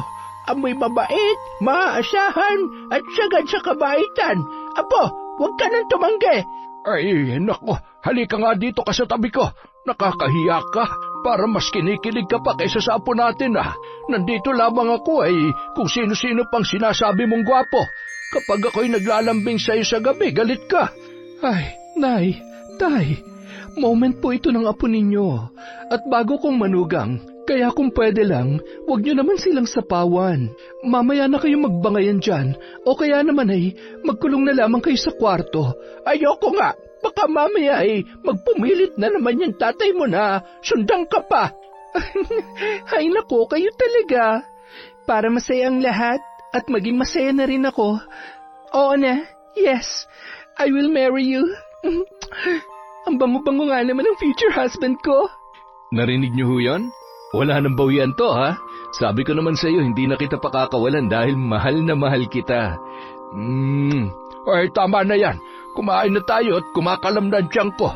S1: Amoy mabait, maaasahan, at sagad sa kabaitan. Apo, huwag ka nang tumanggi.
S4: Ay, nako, halika nga dito ka sa tabi ko. Nakakahiya ka, para mas kinikilig ka pa kaysa sa apo natin Nandito lamang ako kung sino-sino pang sinasabi mong gwapo. Kapag ako'y naglalambing sa'yo sa gabi, galit ka.
S3: Ay, Nay, Tay, moment po ito ng apo ninyo. At bago kong manugang, kaya kung pwede lang, huwag niyo naman silang sapawan. Mamaya na kayong magbangayan dyan, o kaya naman magkulong na lamang kayo sa kwarto.
S1: Ayoko nga, baka mamaya magpumilit na naman yung tatay mo na sundan ka pa.
S3: Ay nako, kayo talaga. Para masaya ang lahat at maging masaya na rin ako. Oo na, yes, I will marry you. Ang bango-bango nga naman ang future husband ko.
S2: Narinig niyo ho yan? Wala nang bawian to, ha? Sabi ko naman sa iyo, hindi na kita pakakawalan dahil mahal na mahal kita.
S4: Ay, tama na yan. Kumain na tayo at kumakalam na ang tiyan ko.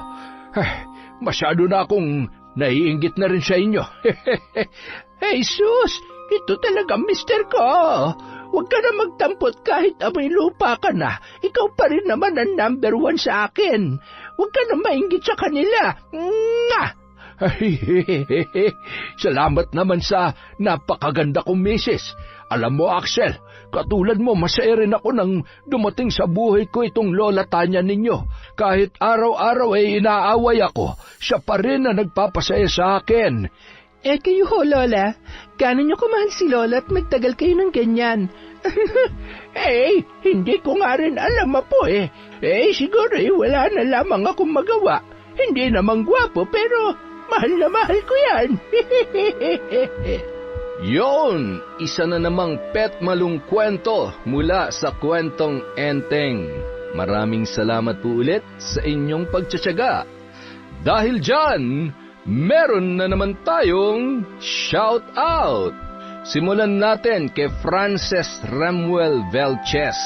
S4: Ay, masyado na akong naiinggit na rin sa inyo.
S1: Hey, sus! Ito talaga mister ko.
S3: Huwag ka na magtampot kahit amoy lupa ka na. Ikaw pa rin naman ang number 1 sa akin. Huwag ka na mainggit sa kanila. Mwah!
S4: Salamat naman sa napakaganda kong misis. Alam mo, Axel, katulad mo, masaya rin ako nang dumating sa buhay ko itong Lola Tanya ninyo. Kahit araw-araw ay inaaway ako, siya pa rin na nagpapasaya sa akin.
S3: Kayo ho, Lola. Gano'n niyo kumahal si Lola at magtagal kayo ng ganyan? Hindi ko nga rin alam po siguro wala na lamang akong magawa. Hindi namang gwapo pero mahal na mahal ko yan.
S2: Yon, isa na namang petmalong kwento mula sa Kwentong Enteng. Maraming salamat po ulit sa inyong pagtsatsaga. Dahil dyan, meron na naman tayong shout out. Simulan natin kay Frances Remuel Velches.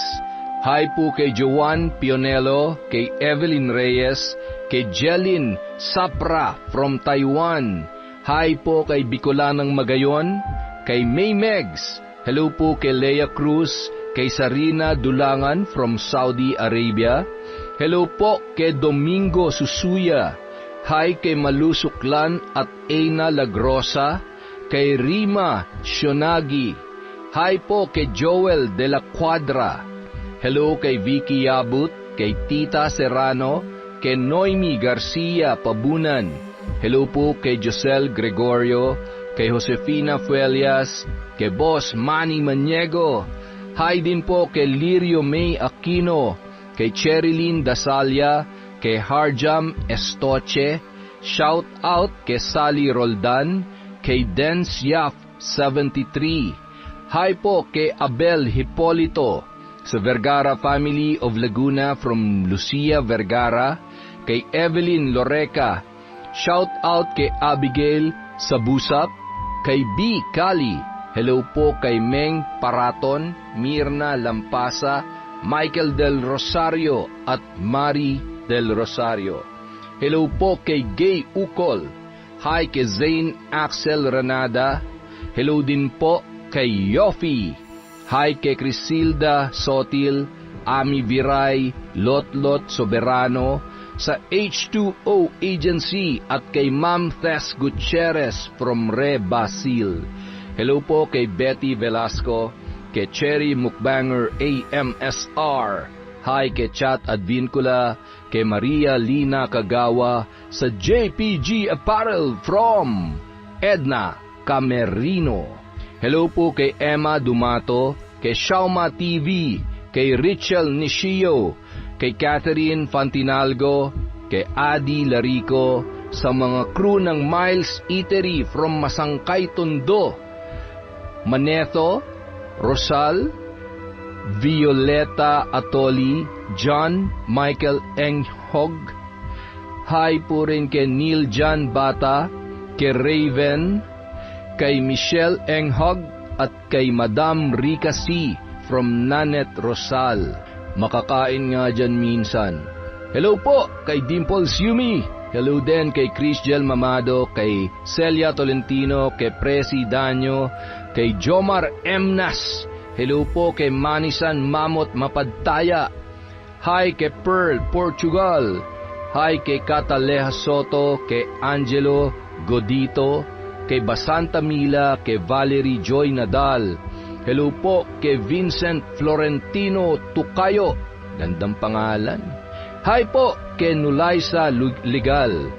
S2: Hi po kay Joan Pionelo, kay Evelyn Reyes, kay Jelin Sapra from Taiwan. Hi po kay Bicolanang Magayon, kay May Megs. Hello po kay Lea Cruz, kay Sarina Dulangan from Saudi Arabia. Hello po kay Domingo Susuya. Hi kay Malu Suklan at Eina Lagrosa, kay Rima Shonagi. Hi po kay Joel de la Cuadra. Hello kay Vicky Yabut, kay Tita Serrano, kay Noemi Garcia Pabunan. Hello po kay Josel Gregorio, kay Josefina Fuelias, kay Boss Manny Maniego. Hi din po kay Lirio May Aquino, kay Cherilyn Dasalia, kay Harjam Estoche. Shout out kay Sally Roldan, kay Dens Yaf 73. Hi po kay Abel Hipolito sa Vergara family of Laguna from Lucia Vergara, kay Evelyn Loreca. Shout out kay Abigail Sabusap, kay B. Kali. Hello po kay Meng Paraton, Mirna Lampasa, Michael Del Rosario at Mari Del Rosario. Hello po kay Gay Ukol. Hi kay Zane Axel Ranada. Hello din po kay Yofi. Hi kay Crisilda Sotil, Ami Viray, Lotlot Soberano, sa H2O Agency at kay Ma'am Tess Gutierrez from Re Basil. Hello po kay Betty Velasco, kay Cherry Mukbanger AMSR. Hi kay Chat Advincula, kay Maria Lina Kagawa, sa JPG Apparel from Edna Camerino. Hello po kay Emma Dumato, kay Shauma TV, kay Richel Nishio, kay Catherine Fantinalgo, kay Adi Larico, sa mga crew ng Miles Eatery from Masangkay Tondo, Manetho, Rosal, Violeta Atoli, John Michael Enghog. Hi po rin kay Neil John Bata, kay Raven, kay Michelle Enghog at kay Madam Rica C. from Nanet Rosal. Makakain nga dyan minsan. Hello po kay Dimples Yumi. Hello din kay Chris Gel Mamado, kay Celia Tolentino, kay Presi Danyo, kay Jomar Emnas. Hello po kay Manisan Mamot Mapadtaya. Hi kay Pearl Portugal. Hi kay Cataleja Soto, kay Angelo Godito, kay Basanta Mila, kay Valerie Joy Nadal. Hello po kay Vincent Florentino Tucayo. Gandang pangalan. Hi po kay Nulaisa Legal.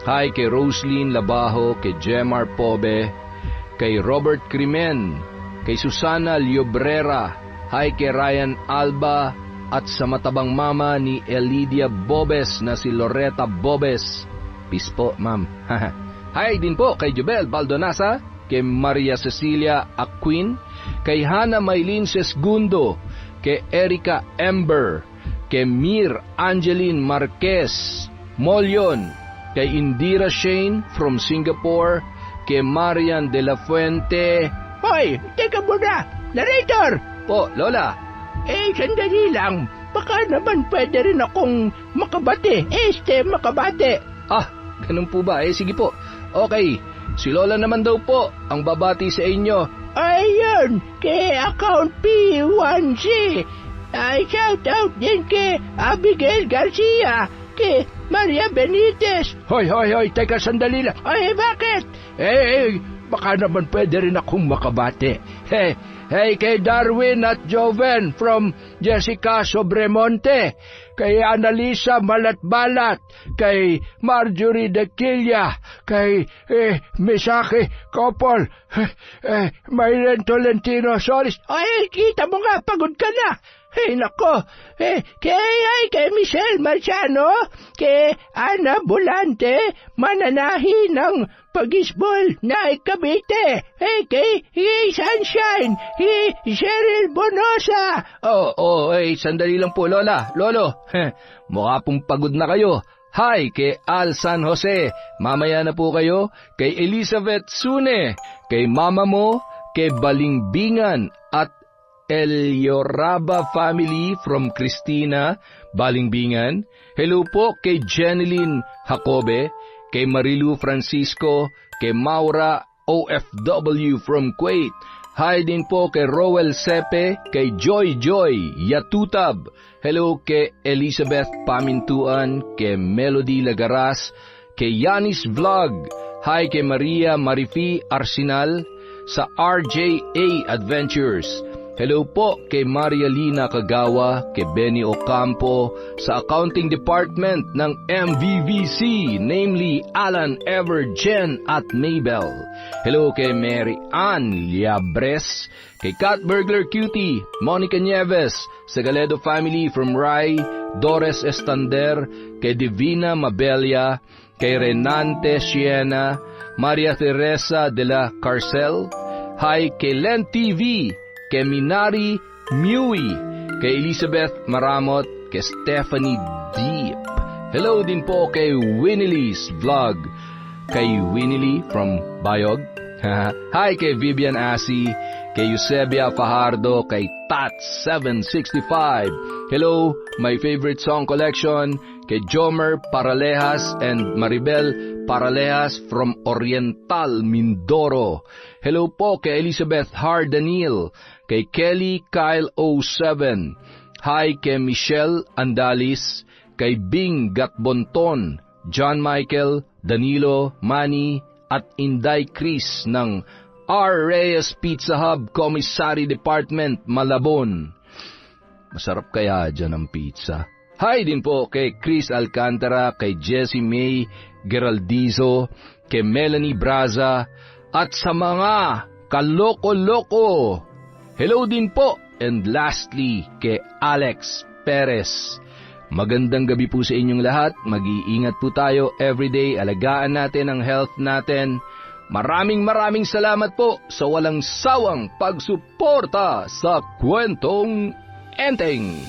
S2: Hi kay Roslyn Labajo, kay Jemar Pobe, kay Robert Crimen, kay Susana Liobrera. Hi kay Ryan Alba at sa matabang mama ni Elidia Bobes na si Loretta Bobes. Peace po, ma'am. Hi din po kay Jubel Baldonasa, kay Maria Cecilia Aquin, kay Hana Maylin Sesgundo, kay Erica Ember, kay Mir Angeline Marquez Molyon, kay Indira Shane from Singapore, kay Marian de la Fuente.
S3: Hoy, teka muna! Narrator!
S2: Po, Lola.
S3: Sandali lang. Baka naman pwede rin akong makabate. Makabate.
S2: Ah, ganun po ba? Sige po. Okay, si Lola naman daw po ang babati sa inyo.
S3: Ayun, kay account P1C. Ay, shout out din kay Abigail Garcia, kay Maria Benitez.
S4: Hoy, teka sandali lang.
S3: Ay, bakit?
S4: Baka naman pwede rin akong makabate. Hey, kay Darwin at Joven from Jessica Sobremonte, kay Annalisa Malatbalat, kay Marjorie De Quilla, kay Misaki Kopol, Myren Tolentino Solis.
S3: Ay, kita mo nga, pagod ka na. Nako. Kay Michelle Marciano, kay Ana Bolante, mananahi ng Pagisbol na Cavite. Kay Sunshine, Cheryl Bonosa.
S2: Sandali lang po, Lola. Lolo, mukha pong pagod na kayo. Hi, kay Al San Jose. Mamaya na po kayo. Kay Elizabeth Sune. Kay Mama Mo. Kay Balingbingan at Elioraba family from Cristina, Balingbingan. Hello po kay Jeneline Jacobe, kay Marilu Francisco, kay Maura OFW from Kuwait. Hi din po kay Roel Sepe, kay Joy Yatutab. Hello kay Elizabeth Pamintuan, kay Melody Lagaras, kay Yanis Vlog. Hi kay Maria Marifi Arsenal sa RJA Adventures. Hello po kay Maria Lina Kagawa, kay Benny Ocampo sa Accounting Department ng MVVC, namely Alan, Ever, Jen at Mabel. Hello kay Mary Ann Liabres, kay Cat Burglar Cutie, Monica Nieves, sa Galedo family from Rai, Doris Estander, kay Divina Mabelia, kay Renante Siena, Maria Teresa de la Carcel. Hi kay Len TV, kay Minari Mui, kay Elizabeth Maramot, kay Stephanie Deep. Hello din po kay Winnie's Vlog, kay Winnie from Bayog. Hi kay Vivian Asi, kay Eusebia Fajardo, kay Tat765. Hello, my favorite song collection, kay Jomer Paralejas and Maribel Paralejas from Oriental, Mindoro. Hello po kay Elizabeth Hardanil, kay Kelly Kyle 07. Hi kay Michelle Andalis, kay Bing Gatbonton, John Michael, Danilo, Manny, at Inday Chris ng R. Reyes Pizza Hub Commissary Department, Malabon. Masarap kaya dyan ang pizza. Hi din po kay Chris Alcantara, kay Jessie May Geraldizo, kay Melanie Braza, at sa mga kaloko-loko. Hello din po, and lastly kay Alex Perez. Magandang gabi po sa inyong lahat. Mag-iingat po tayo everyday. Alagaan natin ang health natin. Maraming salamat po sa walang sawang pagsuporta sa Kwentong Enteng.